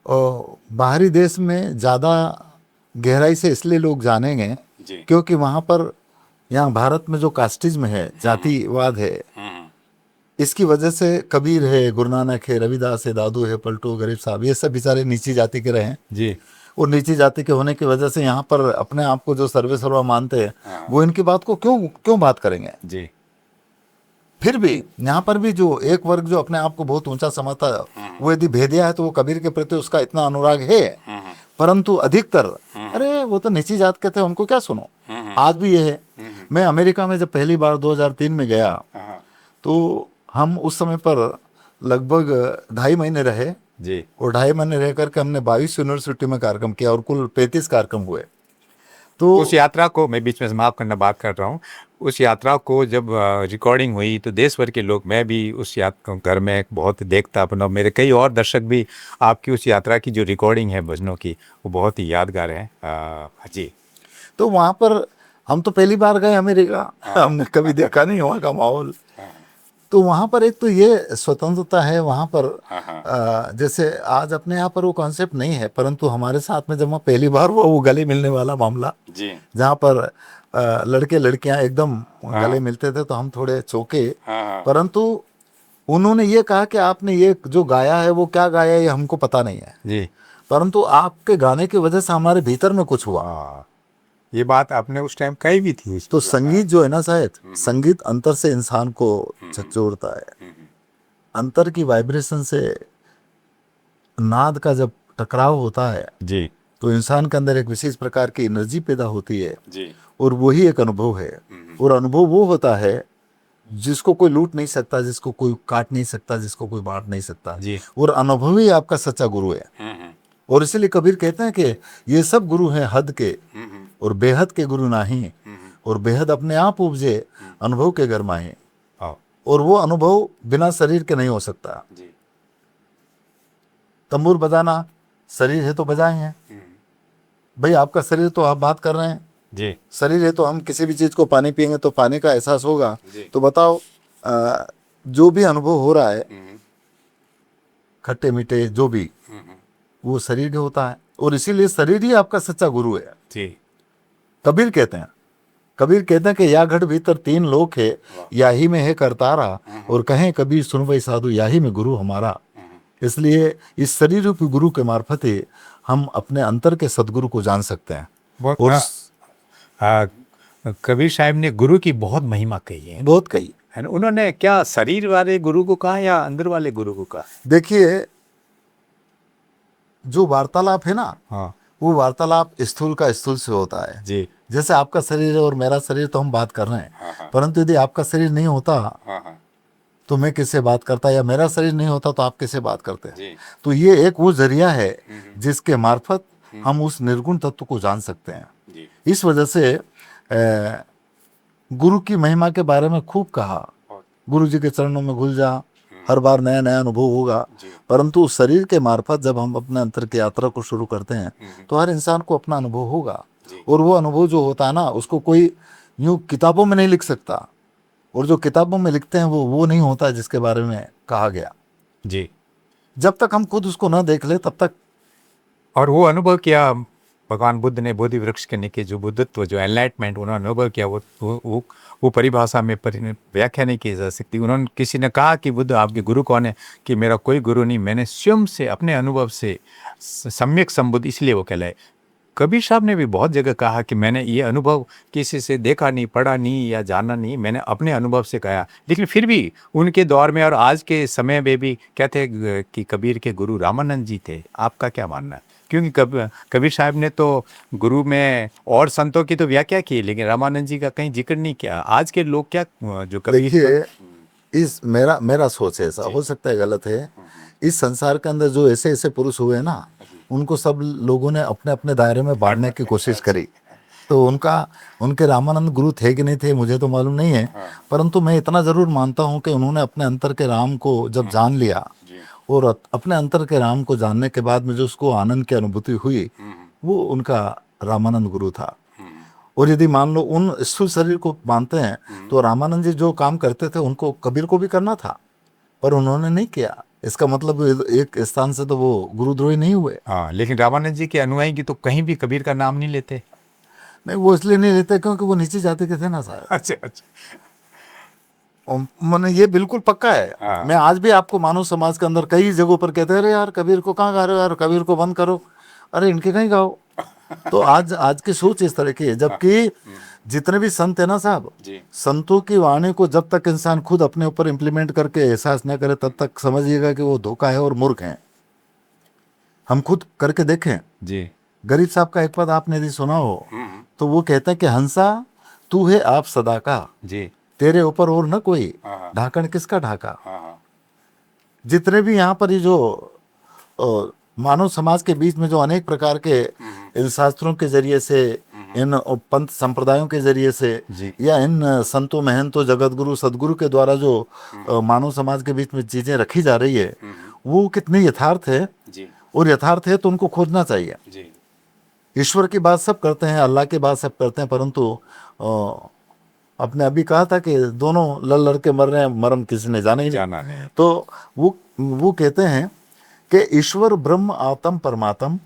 बाहरी देश में ज़्यादा गहराई से इसलिए लोग जानेंगे क्योंकि वहाँ पर, यहाँ भारत में जो कास्टिज्म है, जातिवाद है, इसकी वजह से कबीर है, गुरु नानक है, रविदास है, दादू है, पलटू, गरीब साहब, ये सब बेचारे नीची जाति के रहे जी। और नीची जाति के होने की वजह से यहाँ पर अपने आप को जो सर्वे सर्वा मानते हैं, वो इनकी बात को क्यों बात करेंगे जी। फिर भी यहाँ पर भी जो एक वर्ग जो अपने आप को बहुत ऊंचा समझता है, वो यदि भेदिया है तो वो कबीर के प्रति उसका इतना अनुराग है। परंतु अधिकतर अरे वो तो नीची जात के थे, उनको क्या सुनो। आज भी ये है। मैं अमेरिका में जब पहली बार 2003 में गया तो हम उस समय पर लगभग 2.5 महीने रहे जी। और 2.5 महीने रह करके हमने 22 यूनिवर्सिटी में कार्यक्रम किया और कुल 35 कार्यक्रम हुए। तो उस यात्रा को मैं बीच में समाप्त करना बात कर रहा हूँ। उस यात्रा को जब रिकॉर्डिंग हुई तो देश भर के लोग, मैं भी उस यात्रा घर में बहुत देखता अपना, मेरे कई और दर्शक भी आपकी उस यात्रा की जो रिकॉर्डिंग है भजनों की, वो बहुत ही यादगार है जी। तो वहाँ पर हम तो पहली बार गए अमेरिका, हमने कभी देखा नहीं वहाँ का माहौल। तो वहाँ पर एक तो ये स्वतंत्रता है वहाँ पर, जैसे आज अपने यहाँ पर वो कॉन्सेप्ट नहीं है, परंतु हमारे साथ में जब वहाँ पहली बार हुआ वो गले मिलने वाला मामला, जहाँ पर लड़के लड़कियाँ एकदम गले मिलते थे तो हम थोड़े चौंके। परंतु उन्होंने ये कहा कि आपने ये जो गाया है वो क्या गाया है ये हमको पता नहीं है, जी। परंतु आपके गाने की वजह से हमारे भीतर में कुछ हुआ। हाँ, ये बात आपने उस टाइम कही भी थी। तो संगीत जो है ना शायद, संगीत अंतर से इंसान को झकझोरता है। अंतर की वाइब्रेशन से नाद का जब टकराव होता है जी तो इंसान के अंदर एक विशेष प्रकार की एनर्जी पैदा होती है, जी। और वही एक अनुभव है। और अनुभव वो होता है जिसको कोई लूट नहीं सकता, जिसको कोई काट नहीं सकता, जिसको कोई बांट नहीं सकता। जी। और अनुभव ही आपका सच्चा गुरु है। और इसीलिए कबीर कहते हैं कि ये सब गुरु हैं हद के, और बेहद के गुरु नाही, और बेहद अपने आप उपजे अनुभव के घर माहे। और वो अनुभव बिना शरीर के नहीं हो सकता। तंबूर बजाना शरीर है तो बजाए हैं भाई, आपका शरीर तो आप बात कर रहे हैं जी। शरीर है तो हम किसी भी चीज को पानी पिएंगे तो पानी का एहसास होगा। तो बताओ जो भी अनुभव हो रहा है खट्टे मीठे जो भी, वो शरीर के होता है। और इसीलिए शरीर ही आपका सच्चा गुरु है। जी। कबीर कहते हैं कि या घट भीतर तीन लोक है, या ही में है करतारा, और कहें कबीर सुन वही साधु, या ही में गुरु हमारा। इसलिए इस शरीर रूपी गुरु के मार्फत ही हम अपने अंतर के सदगुरु को जान सकते हैं। बहुत और कबीर साहब ने गुरु की बहुत महिमा कही है, बहुत कही है ना। उन्होंने क्या शरीर वाले गुरु को कहा या अंदर वाले गुरु को कहा? देखिए, जो वार्तालाप है ना, हाँ वो वार्तालाप स्थूल का स्थूल से होता है। जी। जैसे आपका शरीर है और मेरा शरीर, तो हम बात कर रहे हैं। परंतु यदि आपका शरीर नहीं होता तो मैं किससे बात करता, या मेरा शरीर नहीं होता तो आप किससे बात करते हैं। तो ये एक वो जरिया है जिसके मार्फत हम उस निर्गुण तत्व को जान सकते हैं। इस वजह से गुरु की महिमा के बारे में खूब कहा, गुरु जी के चरणों में घुल जा, हर बार नया नया अनुभव होगा। परंतु उस शरीर के मार्फत जब हम अपने अंतर की यात्रा को शुरू करते हैं तो हर इंसान को अपना अनुभव होगा। और वो अनुभव जो होता है ना, उसको कोई यूं किताबों में नहीं लिख सकता। और जो किताबों में लिखते हैं वो नहीं होता जिसके बारे में कहा गया। जी। जब तक हम खुद उसको ना देख ले तब तक। और वो अनुभव किया भगवान बुद्ध ने, बोधि वृक्ष के नीचे जो बुद्धत्व, जो एनलाइटमेंट उन्होंने अनुभव किया, वो परिभाषा में व्याख्या नहीं की जा सकती। उन्होंने, किसी ने कहा कि बुद्ध आपके गुरु कौन है, कि मेरा कोई गुरु नहीं, मैंने स्वयं से अपने अनुभव से सम्यक संबुद्ध, इसलिए वो कहलाए। कबीर साहब ने भी बहुत जगह कहा कि मैंने ये अनुभव किसी से देखा नहीं, पढ़ा नहीं या जाना नहीं, मैंने अपने अनुभव से कहा। लेकिन फिर भी उनके दौर में और आज के समय में भी कहते हैं कि कबीर के गुरु रामानंद जी थे। आपका क्या मानना है? क्योंकि कबीर साहब ने तो गुरु में और संतों की तो व्याख्या की, लेकिन रामानंद जी का कहीं जिक्र नहीं किया। आज के लोग क्या जो कबीर, देखिए, इस मेरा सोच है, ऐसा हो सकता है गलत है। इस संसार के अंदर जो ऐसे ऐसे पुरुष हुए ना, उनको सब लोगों ने अपने अपने दायरे में बांटने की कोशिश करी। तो उनके रामानंद गुरु थे कि नहीं थे मुझे तो मालूम नहीं है, परंतु मैं इतना जरूर मानता हूँ कि उन्होंने अपने अंतर के राम को जब जान लिया, और अपने अंतर के राम को जानने के बाद में जो उसको आनंद की अनुभूति हुई, वो उनका रामानंद गुरु था। और यदि मान लो उन स्थूल शरीर को मानते हैं तो रामानंद जी जो काम करते थे उनको कबीर को भी करना था, पर उन्होंने नहीं किया। इसका मतलब एक स्थान से तो वो गुरुद्रोही नहीं हुए। हाँ, लेकिन रामानंद जी के अनुयायी की तो कहीं भी कबीर का नाम नहीं लेते। नहीं, वो इसलिए नहीं लेते क्योंकि वो नीचे जाते के थे ना साहब। अच्छा अच्छा। मैंने ये बिल्कुल पक्का है। हाँ। मैं आज भी आपको मानव समाज के अंदर कई जगहों पर कहते हैं, अरे यार कबीर को कहाँ गा रहे हो यार, कबीर को बंद करो, अरे इनके कहीं गाओ। तो आज की सोच इस तरह की है। जबकि जितने भी संत है ना साहब, संतों की वाणी को जब तक इंसान खुद अपने ऊपर इम्प्लीमेंट करके एहसास न करे तब तक समझिएगा कि वो धोखा है और मूर्ख है। हम खुद करके देखें जी। गरीब साहब का एक पद आपने यदि सुना हो तो वो कहते हैं कि हंसा तू है आप सदा का, जी। तेरे ऊपर और न कोई, ढाकन किसका ढाका। जितने भी यहाँ पर ये जो मानव समाज के बीच में जो अनेक प्रकार के इन शास्त्रों के जरिए से, इन पंथ संप्रदायों के जरिए से, या इन संतों महंतों जगत गुरु सदगुरु के द्वारा जो मानव समाज के बीच में चीजें रखी जा रही है, वो कितनी यथार्थ है। और यथार्थ है तो उनको खोजना चाहिए। ईश्वर की बात सब करते हैं, अल्लाह की बात सब करते हैं, परंतु आपने अभी कहा था कि दोनों लड़ के मर रहे हैं, मरम किसी ने जाना ही नहीं। तो वो कहते हैं कि ईश्वर ब्रह्म आत्म परमात्म,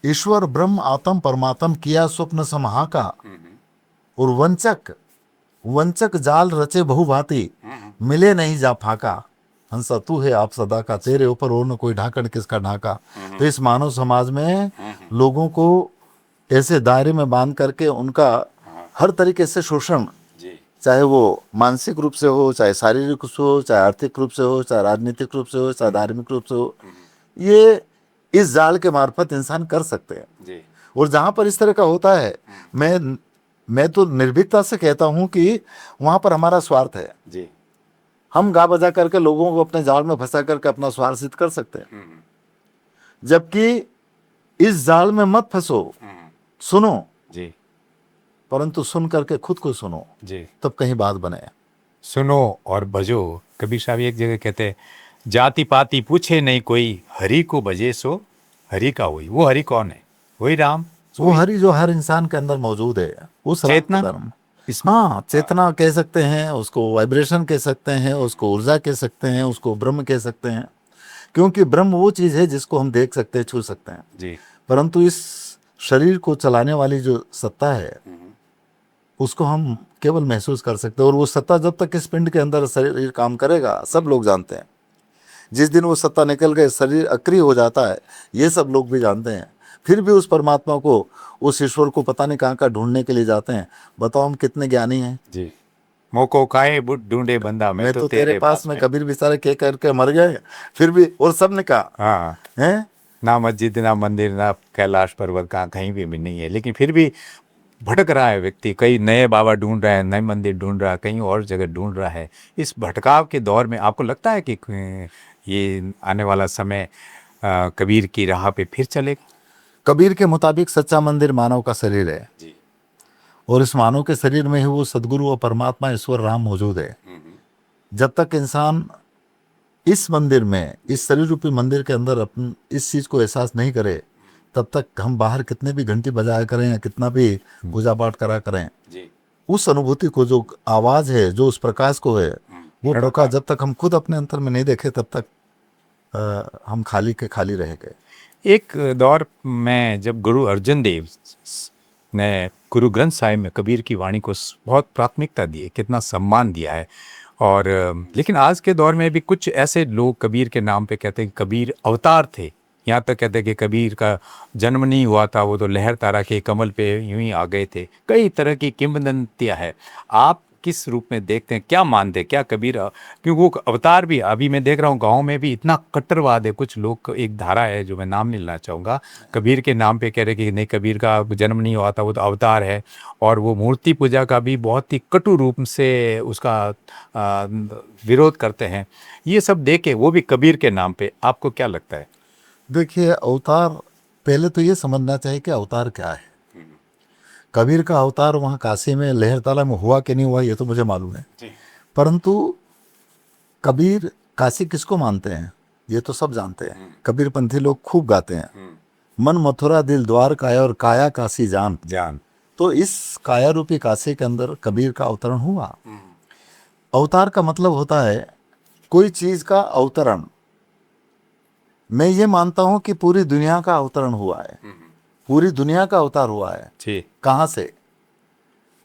ईश्वर ब्रह्म आत्म परमात्म किया स्वप्न समहा का, और वंचक जाल रचे बहुभांति, मिले नहीं जा फाका। हंसा तू है आप सदा का, तेरे ऊपर और न कोई ढाकन किसका ढाका। तो इस मानव समाज में लोगों को ऐसे दायरे में बांध करके उनका हर तरीके से शोषण, चाहे वो मानसिक रूप से हो, चाहे शारीरिक रूप से हो, चाहे आर्थिक रूप से हो, चाहे राजनीतिक रूप से हो, चाहे धार्मिक रूप से हो, ये इस जाल के मार्फत इंसान कर सकते हैं। और जहां पर इस तरह का होता है, मैं तो निर्भीकता से कहता हूं कि वहां पर हमारा स्वार्थ है। हम गा बजा करके लोगों को अपने जाल में फंसा करके अपना स्वार्थ सिद्ध कर सकते हैं, जबकि इस जाल में मत फंसो, सुनो, परंतु सुन करके खुद को सुनो, तब कहीं बात बने। सुनो और भजो। कबीर साहब एक जगह कहते हैं, जाति पाति पूछे नहीं कोई, हरि को भजे सो हरि का होई। वो हरि कौन है? वही राम। वो हरि जो हर इंसान के अंदर मौजूद है, उस चेतना? धर्म, हाँ, चेतना कह सकते हैं उसको, वाइब्रेशन कह सकते हैं उसको, ऊर्जा कह सकते हैं उसको, ब्रह्म कह सकते हैं। क्योंकि ब्रह्म वो चीज है जिसको हम देख सकते हैं, छू सकते हैं, परंतु इस शरीर को चलाने वाली जो सत्ता है उसको हम केवल महसूस कर सकते हैं। और वो सत्ता जब तक इस पिंड के अंदर शरीर काम करेगा, सब लोग जानते हैं। जिस दिन वो सत्ता निकल गए, शरीर अक्रिय हो जाता है, ये सब लोग भी जानते हैं। फिर भी उस परमात्मा को, उस ईश्वर को पता नहीं कहाँ ढूंढने के लिए जाते हैं। बताओ हम कितने ज्ञानी हैं। मोको काए बुट ढूंढे बंदा, मैं तो तेरे पास में। कबीर बेचारे कह करके मर गए, फिर भी, और सब ने कहा है ना मस्जिद ना मंदिर ना कैलाश पर्वत, कहाँ कहीं भी नहीं है, लेकिन फिर भी भटक रहा है व्यक्ति। कई नए बाबा ढूंढ रहा है, नए मंदिर ढूंढ रहा है, कहीं और जगह ढूंढ रहा है। इस भटकाव के दौर में आपको लगता है कि ये आने वाला समय कबीर की राह पे फिर चलेगा? कबीर के मुताबिक सच्चा मंदिर मानव का शरीर है, और इस मानव के शरीर में ही वो सदगुरु और परमात्मा ईश्वर राम मौजूद है। जब तक इंसान इस मंदिर में, इस शरीर रूपी मंदिर के अंदर अपन इस चीज को एहसास नहीं करे, तब तक हम बाहर कितने भी घंटी बजाया करें या कितना भी पूजा पाठ करा करें, उस अनुभूति को, जो आवाज है, जो उस प्रकाश को है, वो प्रकाश जब तक हम खुद अपने अंतर में नहीं देखे, तब तक हम खाली के खाली रह गए। एक दौर में जब गुरु अर्जन देव ने गुरु ग्रंथ साहिब में कबीर की वाणी को बहुत प्राथमिकता दी है, कितना सम्मान दिया है। और लेकिन आज के दौर में भी कुछ ऐसे लोग कबीर के नाम पे कहते हैं कि कबीर अवतार थे। यहाँ तक कहते हैं कि कबीर का जन्म नहीं हुआ था, वो तो लहर तारा के कमल पे यूं ही आ गए थे। कई तरह की किंवदंतियाँ है। आप किस रूप में देखते हैं, क्या मानते हैं? क्या कबीर, क्योंकि वो अवतार भी, अभी मैं देख रहा हूँ गांव में भी इतना कट्टरवाद है। कुछ लोग, एक धारा है जो मैं नाम नहीं लेना चाहूँगा, कबीर के नाम पे कह रहे कि नहीं, कबीर का जन्म नहीं हुआ था, वो तो अवतार है। और वो मूर्ति पूजा का भी बहुत ही कटु रूप से उसका विरोध करते हैं। ये सब देखे, वो भी कबीर के नाम पे। आपको क्या लगता है? देखिए, अवतार, पहले तो ये समझना चाहिए कि अवतार क्या है। कबीर का अवतार वहाँ काशी में लहरताला में हुआ कि नहीं हुआ, ये तो मुझे मालूम है, परंतु कबीर काशी किसको मानते हैं ये तो सब जानते हैं। कबीर पंथी लोग खूब गाते हैं, मन मथुरा दिल द्वार काया और काया काशी जान। तो इस काया रूपी काशी के अंदर कबीर का अवतरण हुआ। अवतार का मतलब होता है कोई चीज का अवतरण। मैं ये मानता हूं कि पूरी दुनिया का अवतरण हुआ है, पूरी दुनिया का अवतार हुआ है। कहां से?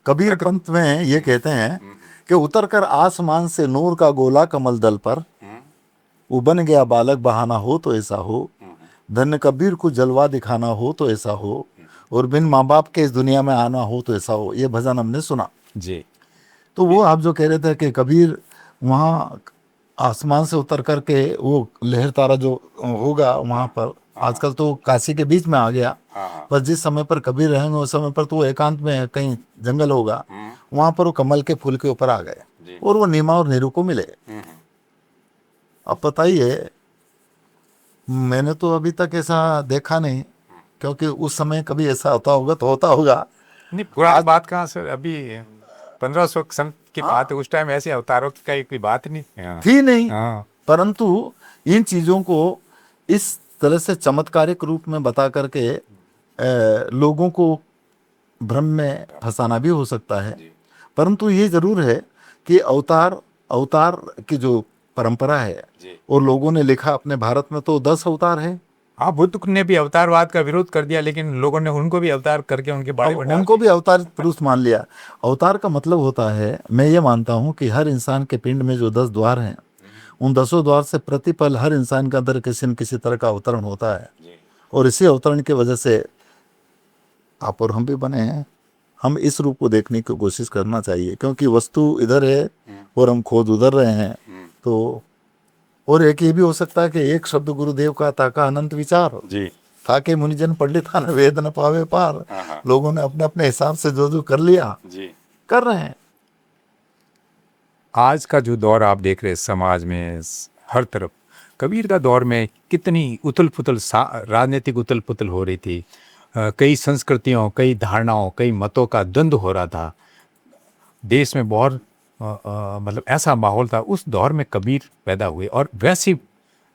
कबीर पंथ में ये कहते हैं कि उतरकर आसमान से नूर का गोला कमल दल पर, वो बन गया बालक बहाना हो तो ऐसा हो, धन्य कबीर को जलवा दिखाना हो तो ऐसा हो, और बिन माँ बाप के इस दुनिया में आना हो तो ऐसा हो। ये भजन हमने सुना जी। तो वो आप जो कह रहे थे कि कबीर वहाँ आसमान से उतर करके वो लहर तारा जो होगा वहाँ पर, आजकल तो काशी के बीच में आ गया, पर जिस समय पर कबीर रहेंगे उस समय पर तो वो एकांत में कहीं जंगल होगा, वहाँ पर वो कमल के फूल के ऊपर आ गए और वो नीमा और नीरू को मिले। अब बताइए, मैंने तो अभी तक ऐसा देखा नहीं, क्योंकि उस समय कभी ऐसा होता होगा तो होता होगा नहीं। पुरानी बात कहाँ सर, अभी 1500 सन की बात है, उस टाइम ऐसे अवतारों की कोई बात नहीं थी नहीं। परंतु इन चीजों को इस तरह से चमत्कारिक रूप में बता करके लोगों को भ्रम में फंसाना भी हो सकता है। परंतु ये जरूर है कि अवतार की जो परंपरा है, और लोगों ने लिखा अपने भारत में तो 10 अवतार है। हाँ, बुद्ध ने भी अवतारवाद का विरोध कर दिया, लेकिन लोगों ने उनको भी अवतार करके उनके बड़े उनको भी अवतार पुरुष मान लिया। अवतार का मतलब होता है, मैं ये मानता हूँ कि हर इंसान के पिंड में जो 10 द्वार हैं उन 10 द्वार से प्रतिपल हर इंसान के अंदर किसी न किसी तरह का अवतरण होता है, और इसी अवतरण की वजह से आप और हम भी बने हैं। हम इस रूप को देखने की कोशिश करना चाहिए, क्योंकि वस्तु इधर है और हम खोद उधर रहे हैं। तो और एक ये भी हो सकता है कि एक शब्द गुरुदेव का ताका अनंत विचार जी था कि मुनिजन पंडिता न वेद न पावे पार। लोगों ने अपने अपने हिसाब से जो जो कर लिया जी। कर रहे हैं। आज का जो दौर आप देख रहे हैं समाज में हर तरफ, कबीर का दौर में कितनी उथल पुथल राजनीतिक उथल पुथल हो रही थी, कई संस्कृतियों, कई धारणाओं, कई मतों का द्वंद्व हो रहा था देश में। बहुत मतलब ऐसा माहौल था। उस दौर में कबीर पैदा हुए और वैसी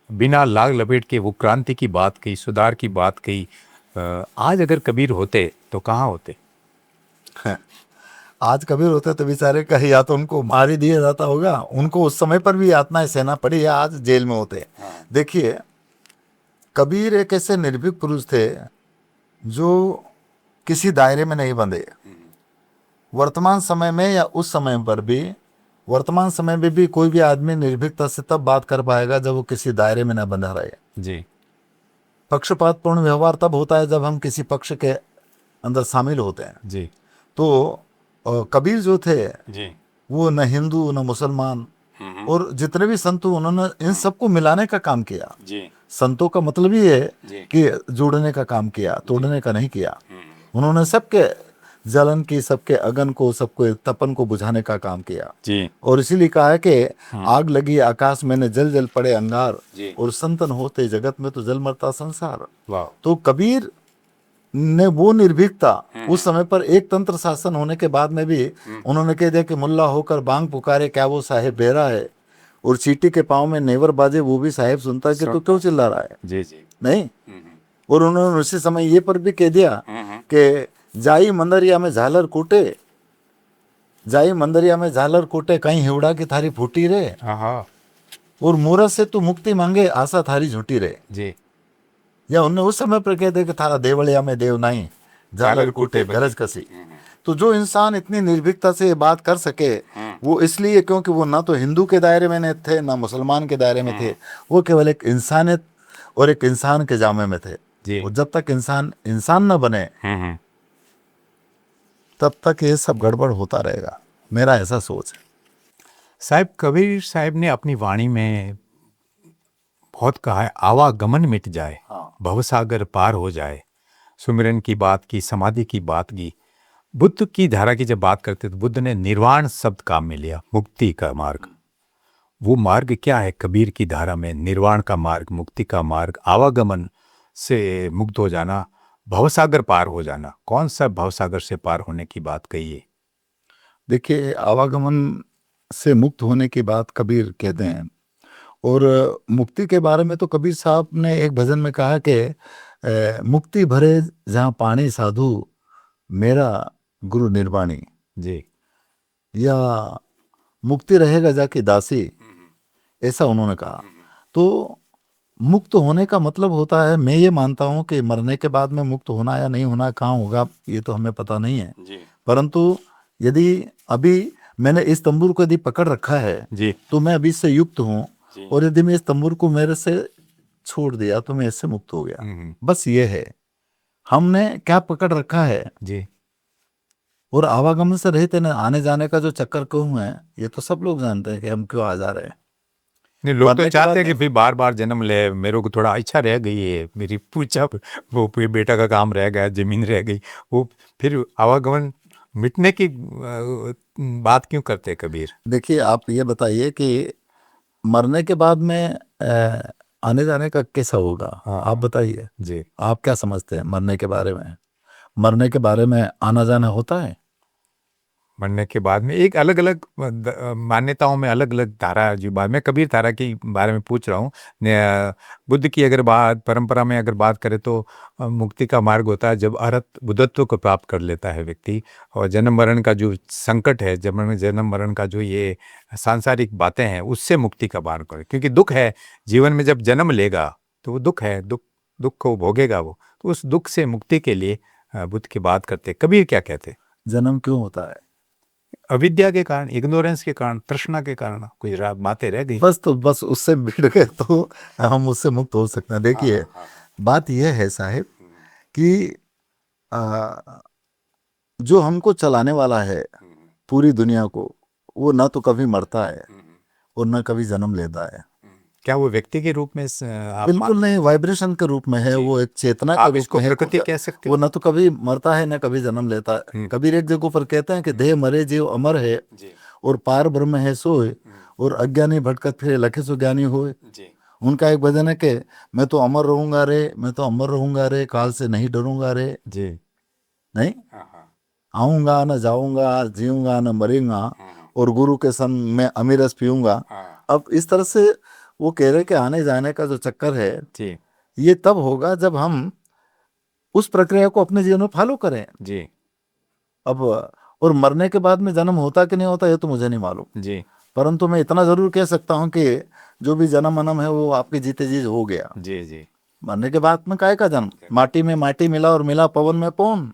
बिना लाग लपेट के वो क्रांति की बात कही, सुधार की बात कही। आज अगर कबीर होते तो कहाँ होते? आज कबीर होते तो बेचारे कहीं या तो उनको मार ही दिया जाता होगा, उनको उस समय पर भी यातनाएं सहना पड़ी, या आज जेल में होते। देखिए, कबीर एक ऐसे निर्भीक पुरुष थे जो किसी दायरे में नहीं बंधे। वर्तमान समय में या उस समय पर भी, वर्तमान समय में भी कोई भी आदमी निर्भीकता से तब बात कर पाएगा जब वो किसी दायरे में न बंधा रहे। जी। पक्षपातपूर्ण व्यवहार तब होता है जब हम किसी पक्ष के अंदर शामिल होते हैं। जी। तो कबीर जो थे जी। वो न हिंदू न मुसलमान, और जितने भी संत हुए उन्होंने इन सबको मिलाने का काम किया। जी। संतों का मतलब ही है कि जोड़ने का काम किया, तोड़ने का नहीं किया। उन्होंने सबके जलन की, सबके अगन को, सबको तपन को बुझाने का काम किया। जी। और इसीलिए कहा है कि आग लगी आकाश में, जल जल पड़े अंगार, और संतन होते जगत में तो जल मरता संसार। तो कबीर ने वो निर्भीकता उस समय पर, एक तंत्र शासन होने के बाद में भी उन्होंने कह दिया कि मुल्ला होकर बांग पुकारे क्या वो साहेब बेरा है, और चींटी के पाँव में नेवर बाजे वो भी साहेब सुनता है कि तू क्यों चिल्ला रहा है। जी। जी। नहीं। और उन्होंने उसी समय ये पर भी कह दिया कि जाई मंदरिया में झालर कूटे, जाई मंदरिया में झालर कूटे, कहीं हिवड़ा की थारी फूटी रे, और मूरत से तू मुक्ति मांगे आशा थारी झूठी रे। जी। या उन्होंने उस समय पर कह दे कि थारा देवलिया में देव नहीं, झालर कूटे गरज कसी। तो जो इंसान इतनी निर्भीकता से ये बात कर सके, वो इसलिए क्योंकि वो ना तो हिंदू के दायरे में थे ना मुसलमान के दायरे में थे, वो केवल एक इंसानियत और एक इंसान के जामे में थे। और जब तक इंसान इंसान न बने तब तक ये सब गड़बड़ होता रहेगा, मेरा ऐसा सोच है। साहब, कबीर साहब ने अपनी वाणी में बहुत कहा है, आवागमन मिट जाए, भवसागर पार हो जाए। सुमिरन की बात की, समाधि की बात की। बुद्ध की धारा की जब बात करते तो बुद्ध ने निर्वाण शब्द काम में लिया, मुक्ति का मार्ग। वो मार्ग क्या है कबीर की धारा में? निर्वाण का मार्ग, मुक्ति का मार्ग, आवागमन से मुक्त हो जाना, भवसागर पार हो जाना। कौन सा भवसागर से पार होने की बात कही है? देखिए, आवागमन से मुक्त होने की बात कबीर कहते हैं, और मुक्ति के बारे में तो कबीर साहब ने एक भजन में कहा कि मुक्ति भरे जहाँ पानी साधु, मेरा गुरु निर्वाणी। जी। या मुक्ति रहेगा जाके दासी, ऐसा उन्होंने कहा। तो मुक्त होने का मतलब होता है, मैं ये मानता हूँ कि मरने के बाद में मुक्त होना या नहीं होना, कहाँ होगा ये तो हमें पता नहीं है। परंतु यदि अभी मैंने इस तंबूर को यदि पकड़ रखा है तो मैं अभी से युक्त हूँ, और यदि मैं इस तंबूर को मेरे से छोड़ दिया तो मैं इससे मुक्त हो गया। बस ये है, हमने क्या पकड़ रखा है। जी। और आवागमन से रहित आने जाने का जो चक्कर क्यों है, ये तो सब लोग जानते हैं कि हम क्यों आ जा रहे हैं। नहीं, लोग तो चाहते हैं कि फिर बार बार जन्म ले। मेरे को थोड़ा इच्छा रह गई है, मेरी पूछा वो बेटा का काम रह गया, जमीन रह गई, वो फिर आवागमन मिटने की बात क्यों करते हैं कबीर? देखिए, आप ये बताइए कि मरने के बाद में आने जाने का कैसा होगा? आप बताइए जी। आप क्या समझते हैं मरने के बारे में? मरने के बारे में आना जाना होता है? मरने के बाद में एक अलग अलग मान्यताओं में अलग अलग धारा जो बात, मैं कबीर धारा के बारे में पूछ रहा हूँ। बुद्ध की अगर बात, परंपरा में अगर बात करें तो मुक्ति का मार्ग होता है जब अरहत बुद्धत्व को प्राप्त कर लेता है व्यक्ति, और जन्म मरण का जो संकट है, जन्म मरण का जो ये सांसारिक बातें हैं, उससे मुक्ति का मार्ग है। क्योंकि दुख है जीवन में, जब जन्म लेगा तो वो दुख है, दुख को भोगेगा वो, तो उस दुख से मुक्ति के लिए बुद्ध की बात करते। कबीर क्या कहते? जन्म क्यों होता है? अविद्या के कारण, इग्नोरेंस के कारण, तृष्णा के कारण कोई बातें रह गई। बस उससे भिड़ गए तो हम उससे मुक्त हो सकते हैं। देखिए, बात यह है साहिब कि आ, जो हमको चलाने वाला है पूरी दुनिया को, वो ना तो कभी मरता है और ना कभी जन्म लेता है। क्या वो व्यक्ति के रूप में आप बिल्कुल नहीं, वाइब्रेशन के रूप में है, वो एक चेतना के आप रूप इसको में है। प्रकृति कह सकते वो हो। ना तो कभी मरता है ना कभी जन्म लेता है। कबीर एक जगह पर कहते हैं कि देह मरे जीव अमर है और पार ब्रह्म है सोए, और अज्ञानी भटकत फिरे लखे सो ज्ञानी होए। उनका एक भजन है कि मैं तो अमर रहूंगा रे, मैं तो अमर रहूंगा रे, काल से नहीं डरूंगा रे। जी। नहीं, आऊंगा न जाऊंगा, जीऊंगा न मरूंगा, और गुरु के संग मैं अमीरस पीऊंगा। अब इस तरह से वो कह रहे कि आने जाने का जो चक्कर है जी। ये तब होगा जब हम उस प्रक्रिया को अपने जीवन में फॉलो करें। जी। अब और मरने के बाद में जन्म होता कि नहीं होता ये तो मुझे नहीं मालूम, जी। परंतु मैं इतना जरूर कह सकता हूँ कि जो भी जन्म अनम है वो आपके जीते जी हो गया। जी। जी। मरने के बाद में काय का जन्म, माटी में माटी मिला और मिला पवन में पवन।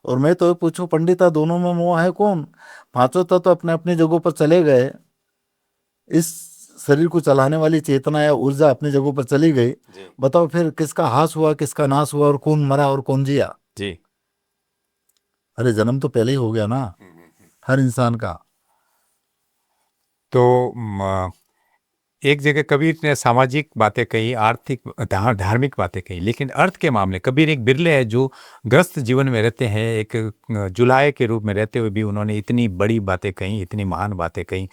और मैं तो पूछूं पंडिता, दोनों में मोह है कौन? पांचों तो अपने अपनी जगहों पर चले गए, इस शरीर को चलाने वाली चेतना या ऊर्जा अपनी जगहों पर चली गई। बताओ फिर किसका हास हुआ, किसका नाश हुआ, और कौन मरा और कौन जिया? जी। अरे जन्म तो पहले ही हो गया ना हर इंसान का। तो एक जगह कबीर ने सामाजिक बातें कही, आर्थिक धार्मिक बातें कही, लेकिन अर्थ के मामले कबीर एक बिरले है जो ग्रस्त जीवन में रहते हैं, एक जुलाहे के रूप में रहते हुए भी उन्होंने इतनी बड़ी बातें कही, इतनी महान बातें कही।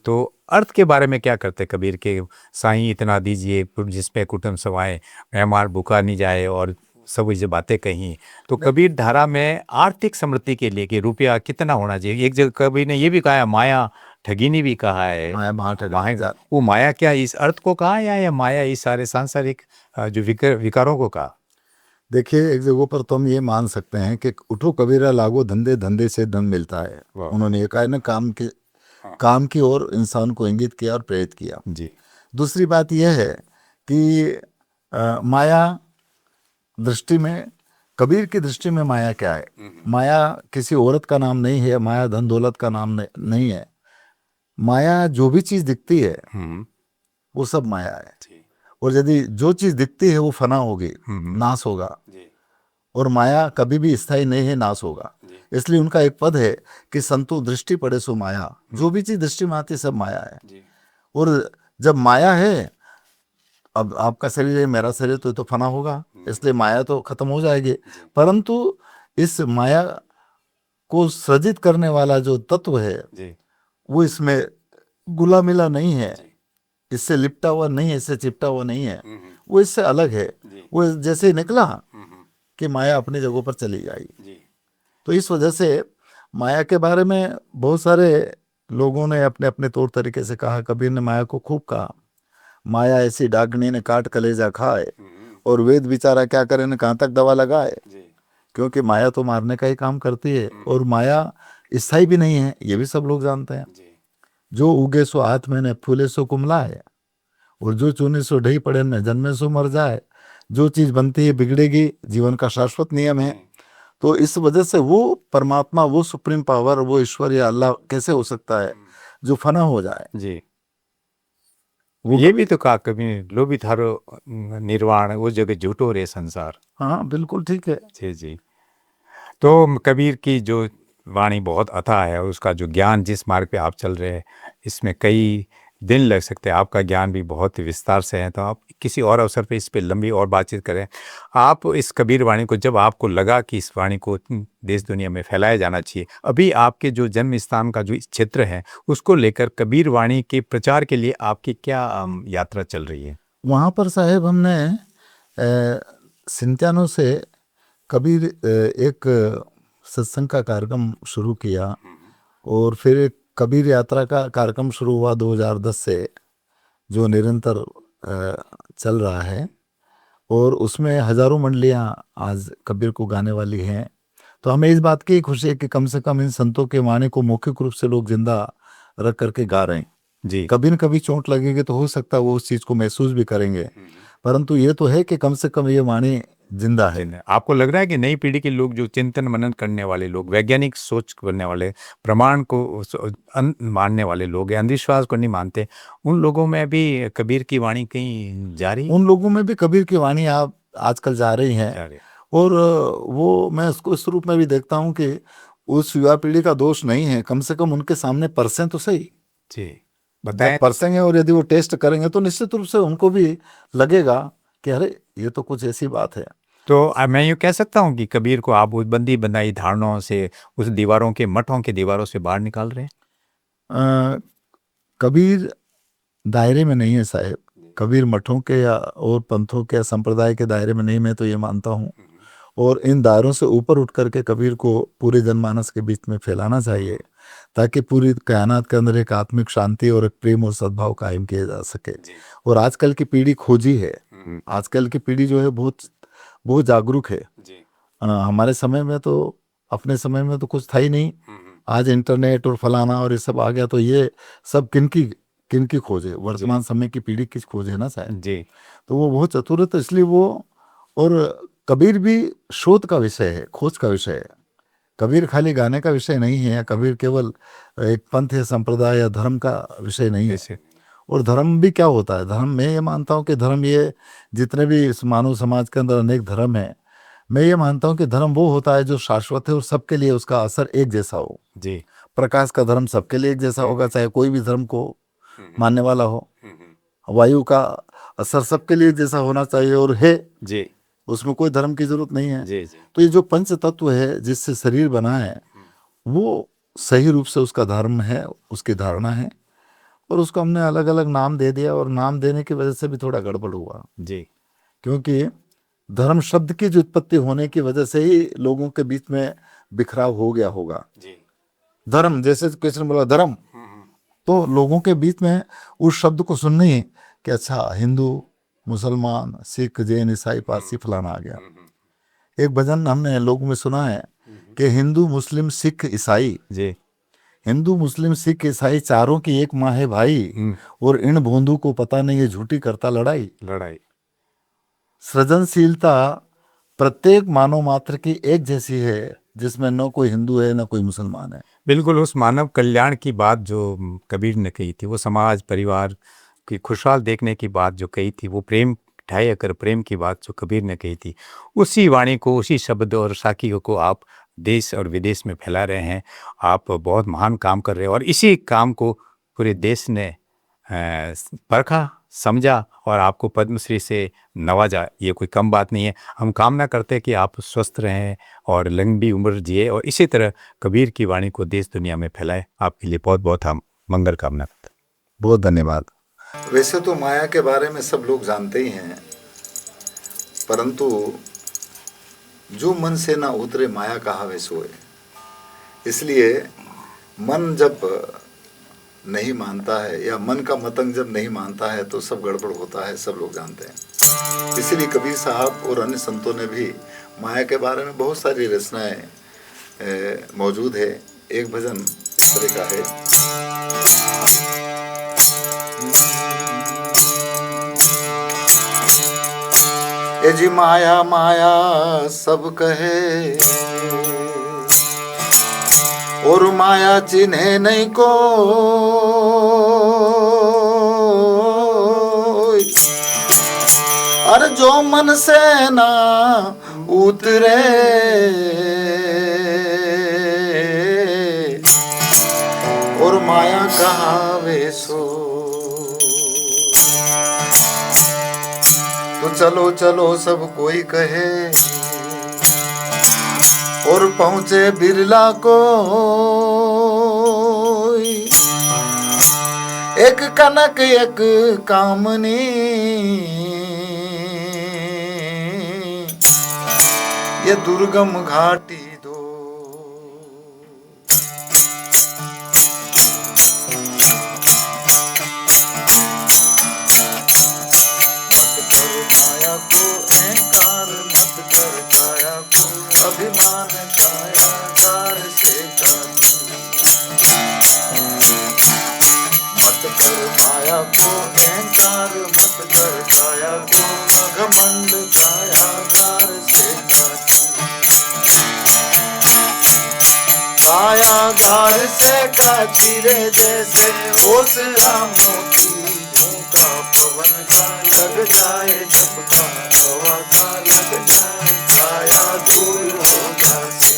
तो अर्थ के बारे में क्या करते कबीर के? साईं इतना दीजिए जिसपे कुटुंब सवाए, मेहमान भूखा नहीं जाए, और सब जो बातें कही। तो कबीर धारा में आर्थिक समृद्धि के लिए कि रुपया कितना होना चाहिए, एक जगह कबीर ने ये भी कहा है, माया ठगिनी भी कहा है। माया महाठग माया, वो माया क्या इस अर्थ को कहा या माया इस सारे सांसारिक जो विकारों को कहा? देखिए, एक जगह पर तो हम ये मान सकते हैं कि उठो कबीरा लागो धंधे, धंधे से धन मिलता है। उन्होंने ये कहा है ना, काम की ओर इंसान को इंगित किया और प्रेरित किया। जी। दूसरी बात यह है कि माया दृष्टि में, कबीर की दृष्टि में माया क्या है? माया किसी औरत का नाम नहीं है, माया धन दौलत का नाम नहीं है। माया जो भी चीज दिखती है वो सब माया है। और यदि जो चीज दिखती है वो फना होगी, नाश होगा, और माया कभी भी स्थायी नहीं है, नाश होगा। इसलिए उनका एक पद है कि संतु दृष्टि पड़े सो माया। जो भी चीज दृष्टि में आती है सब माया है। और जब माया है, अब आपका शरीर है, मेरा शरीर, तो फना होगा, इसलिए माया तो खत्म हो जाएगी। परंतु इस माया को सृजित करने वाला जो तत्व है वो इसमें गुला मिला नहीं है, इससे लिपटा हुआ नहीं है, इससे चिपटा हुआ नहीं है, वो इससे अलग है। वो जैसे ही निकला कि माया अपनी जगहों पर चली जाएगी। तो इस वजह से माया के बारे में बहुत सारे लोगों ने अपने अपने तौर तरीके से कहा। कबीर ने माया को खूब कहा, माया ऐसी डागनी ने काट कलेजा खाए, और वेद बिचारा क्या करे न कहाँ तक दवा लगाए। क्योंकि माया तो मारने का ही काम करती है, और माया स्थायी भी नहीं है, ये भी सब लोग जानते हैं। जो उगे सो हाथ में ने, फूले सो कुमला है, और जो चुने सो ढही पड़े न, जन्मे सो मर जाए। जो चीज बनती है बिगड़ेगी, जीवन का शाश्वत नियम है। तो इस वजह से वो परमात्मा, वो सुप्रीम पावर, वो ईश्वर या अल्लाह कैसे हो सकता है जो फना हो जाए? जी। वो ये भी तो कहा कभी, लो भी थारो निर्वाण, वो जगह झूठो रे संसार। हाँ बिल्कुल ठीक है। जी। जी। तो कबीर की जो वाणी बहुत अथाह है, और उसका जो ज्ञान, जिस मार्ग पे आप चल रहे हैं, इसमें कई दिन लग सकते हैं। आपका ज्ञान भी बहुत विस्तार से है, तो आप किसी और अवसर पे इस पे लंबी और बातचीत करें। आप इस कबीर वाणी को, जब आपको लगा कि इस वाणी को देश दुनिया में फैलाया जाना चाहिए, अभी आपके जो जन्म स्थान का जो क्षेत्र है उसको लेकर कबीर वाणी के प्रचार के लिए आपकी क्या यात्रा चल रही है? वहाँ पर साहेब हमने सिंत्यानों से कबीर एक सत्संग का कार्यक्रम शुरू किया, और फिर एक कबीर यात्रा का कार्यक्रम शुरू हुआ 2010 से, जो निरंतर चल रहा है। और उसमें हजारों मंडलियां आज कबीर को गाने वाली हैं। तो हमें इस बात की खुशी है कि कम से कम इन संतों के वाणी को मौखिक रूप से लोग जिंदा रख करके गा रहे हैं। जी। कभी न कभी चोट लगेगी तो हो सकता है वो उस चीज़ को महसूस भी करेंगे, परंतु ये तो है कि कम से कम ये वाणी जिंदा है। आपको लग रहा है कि नई पीढ़ी के लोग जो चिंतन मनन करने वाले लोग, वैज्ञानिक सोच करने वाले, प्रमाण को मानने वाले लोग हैं, अंधविश्वास को नहीं मानते, उन लोगों में भी कबीर की वाणी कहीं जा रही उन लोगों में भी कबीर की वाणी आप आजकल जा रही हैं। जा रही है? और वो मैं उसको इस रूप में भी देखता हूँ कि उस युवा पीढ़ी का दोष नहीं है, कम से कम उनके सामने परसें तो सही। जी जब बताएं। परसेंगे और यदि वो टेस्ट करेंगे तो निश्चित रूप से उनको भी लगेगा कि अरे ये तो कुछ ऐसी बात है। तो मैं यूँ कह सकता हूँ कि कबीर को आप उस बंदी बनाई धारणाओं से, उस दीवारों के, मठों की दीवारों से बाहर निकाल रहे हैं? अ, कबीर दायरे में नहीं है साहब, कबीर मठों के या और पंथों के या संप्रदाय के दायरे में नहीं, मैं तो ये मानता हूँ। और इन दायरों से ऊपर उठ करके कबीर को पूरे जनमानस के बीच में फैलाना चाहिए, ताकि पूरी कायनात के अंदर एक आत्मिक शांति और एक प्रेम और सद्भाव कायम किया जा सके। और आजकल की पीढ़ी खोजी है, आजकल की पीढ़ी जो है बहुत बहुत जागरूक है। हमारे समय में तो, अपने समय में तो कुछ था ही नहीं। आज इंटरनेट और फलाना और ये सब आ गया, तो ये सब किनकी खोज है, वर्तमान समय की पीढ़ी की खोज है ना शायद। जी तो वो बहुत चतुर है, तो इसलिए वो, और कबीर भी शोध का विषय है, खोज का विषय है। कबीर खाली गाने का विषय नहीं है, कबीर केवल एक पंथ या संप्रदाय या धर्म का विषय नहीं है। ऐसे और धर्म भी क्या होता है, धर्म मैं ये मानता हूँ कि धर्म, ये जितने भी इस मानव समाज के अंदर अनेक धर्म है, मैं ये मानता हूँ कि धर्म वो होता है जो शाश्वत है और सबके लिए उसका असर एक जैसा हो। जी प्रकाश का धर्म सबके लिए एक जैसा होगा, चाहे कोई भी धर्म को मानने वाला हो। वायु का असर सबके लिए एक जैसा होना चाहिए, और है, जी उसमें कोई धर्म की जरूरत नहीं है। जी जी तो ये जो पंच तत्व है जिससे शरीर बना है, वो सही रूप से उसका धर्म है, उसकी धारणा है। और उसको हमने अलग अलग नाम दे दिया, और नाम देने की वजह से भी थोड़ा गड़बड़ हुआ, जी क्योंकि धर्म शब्द की जो उत्पत्ति होने की वजह से ही लोगों के बीच में बिखराव हो गया होगा। जी धर्म, जैसे कृष्ण बोला धर्म, तो लोगों के बीच में उस शब्द को सुनने ही कि अच्छा, हिंदू, मुसलमान, सिख, जैन, ईसाई, पारसी, फलाना आ गया। एक भजन हमने लोगों में सुना है कि हिंदू, मुस्लिम, सिख, ईसाई, जी हिंदू, मुस्लिम, सिख, ईसाई चारों की एक माँ है भाई, और इन भोंदू को पता नहीं है झूठी करता लड़ाई। लड़ाई। सृजनशीलता प्रत्येक मानव मात्र की एक जैसी है, जिसमें न कोई हिंदू है न कोई मुसलमान है। बिल्कुल उस मानव कल्याण की बात जो कबीर ने कही थी, वो समाज परिवार की खुशहाल देखने की बात जो कही थी, वो प्रेम ढाई अकर प्रेम की बात जो कबीर ने कही थी, उसी वाणी को, उसी शब्द और साखियों को आप देश और विदेश में फैला रहे हैं। आप बहुत महान काम कर रहे हैं और इसी काम को पूरे देश ने परखा, समझा और आपको पद्मश्री से नवाजा। ये कोई कम बात नहीं है। हम कामना करते हैं कि आप स्वस्थ रहें और लंबी उम्र जिए और इसी तरह कबीर की वाणी को देश दुनिया में फैलाएं। आपके लिए बहुत बहुत हम मंगल कामना करते हैं। बहुत धन्यवाद। वैसे तो माया के बारे में सब लोग जानते ही हैं, परंतु जो मन से ना उतरे माया कहावे सोए। इसलिए मन जब नहीं मानता है, या मन का मतंग जब नहीं मानता है, तो सब गड़बड़ होता है, सब लोग जानते हैं। इसीलिए कबीर साहब और अन्य संतों ने भी माया के बारे में बहुत सारी रचनाएं मौजूद है। एक भजन इस तरह का है, ए जी माया माया सब कहे, और माया चिन्हे नहीं को। अरे जो मन से ना उतरे, और माया कहावे सो। तो चलो चलो सब कोई कहे, और पहुंचे बिरला को। एक कनक एक कामनी, ये दुर्गम घाटी दो। माया को अहंकार मत कर, काया को अभिमान काया कार से काटी। मत कर माया को अहंकार मत कर, काया को घमंड काया कार धार से काची रे जैसे ओसरा मोती झोंका पवन का लग जाए झपका हवा का लग जाए छाया धूल हो जाती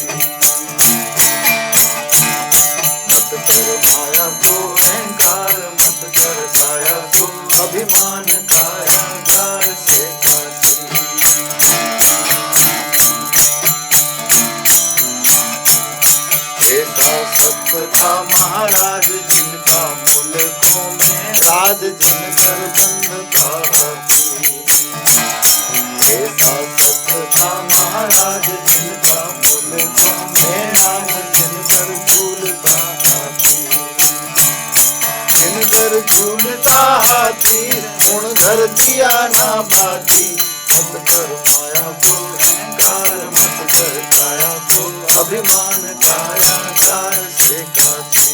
मत कर माया को अहंकार मत कर काया को अभिमान काया धार से काची ऐसा सत्य था महाराज जिनका मुल्कों में राज जिन कर बंद था हाथी ऐसा सत्य था महाराज जिनका मुल्कों में राज जिन कर झूलता हाथी जिन कर झूलता हाथी गुण धर दिया ना बाती मत कर माया को अहंकार मत कर काया को अभिमान काया कार से काती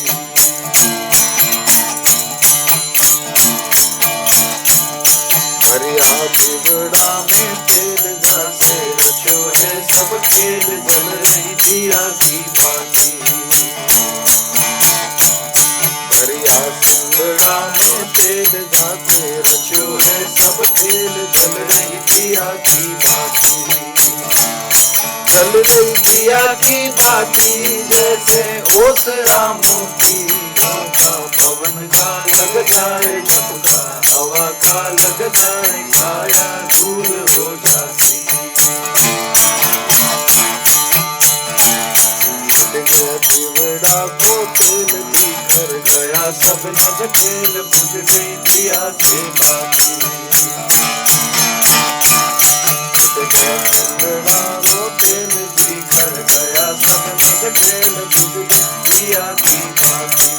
हरिया बिगड़ा में तेल घासे रचो है सब खेल जल रही दिया की बाती हरिया सिंगड़ा में तेल घासे रचो है सब खेल जल रही दिया की बाती चल रही दिया की बाती जैसे ओसरा मोती झोंका पवन का लग जाए झपका हवा का लग जाए काया धूल हो जाती दिवड़ा को तेल बिखर गया सब नज खेल बुझ गई दिया की बाती सिंगड़ा को तेल बिखर गया सब नज खेल बुझ गई दिया की बाती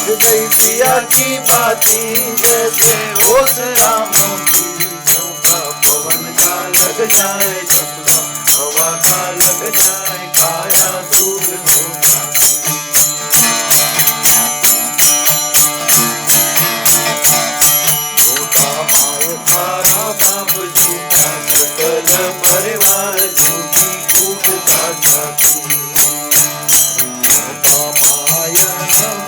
बुझ गई दिया की बाती जैसे ओसरा मोती झोंका पवन का लग जाए झपका हवा का लग जाए काया धूल हो जाती झूठा माय तारा बाप झूठा सकल परिवार झूठी कूट का जाती झूठा माय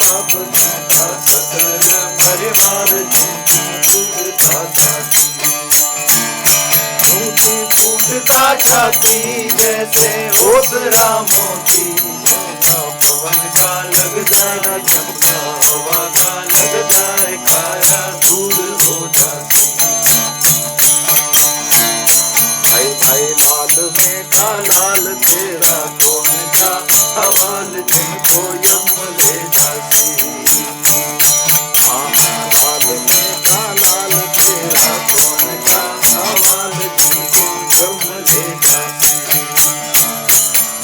बाप झूठा सकल परिवार झूठी कूट का जाती झूठी कूट का जाती जैसे ओसरा मोती झोंका पवन का लग जाए झपका हवा का लग जाए काया धूल हो जाती भाई भाई लाल में का लाल तेरा कौन का हवाल जिनको यम ले जाती लाल में का लाल तेरा कौन का हवाल जिनको यम ले जाती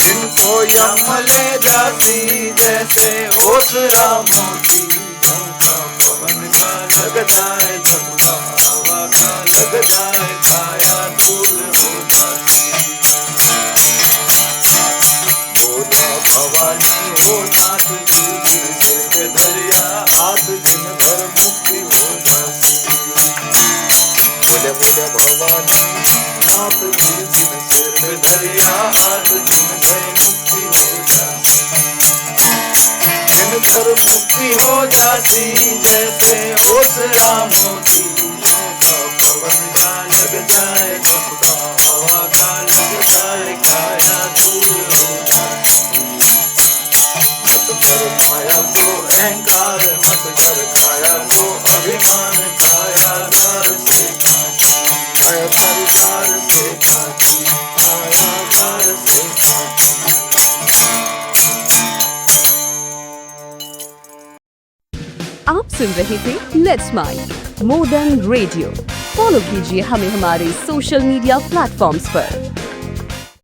जिनको यम ले जाती जैसे ओसरा मोती झोंका पवन का लग जाए झपका हवा का लग जाए काया धूल हो जाती बोला भवानी हो नाथ जी सिर पे धरिया हाथ दिन भर मुक्ति हो जाती बोले बोले भवानी नाथ जी सिर पे धरिया हाथ दिन भर मुक्ति हो जाती दिन भर मुक्ति हो जाती जैसे ओसरा मोती झोंका पवन का लग जाए झपका हवा का लग जाए काया धूल हो जाती मत कर माया को अहंकार मत कर काया को अभिमान काया धार से काची काया धार से काची काया धार से काची आप सुन रहे थे let's mind more than radio. Follow कीजिए हमें हमारे सोशल मीडिया प्लेटफॉर्म्स पर।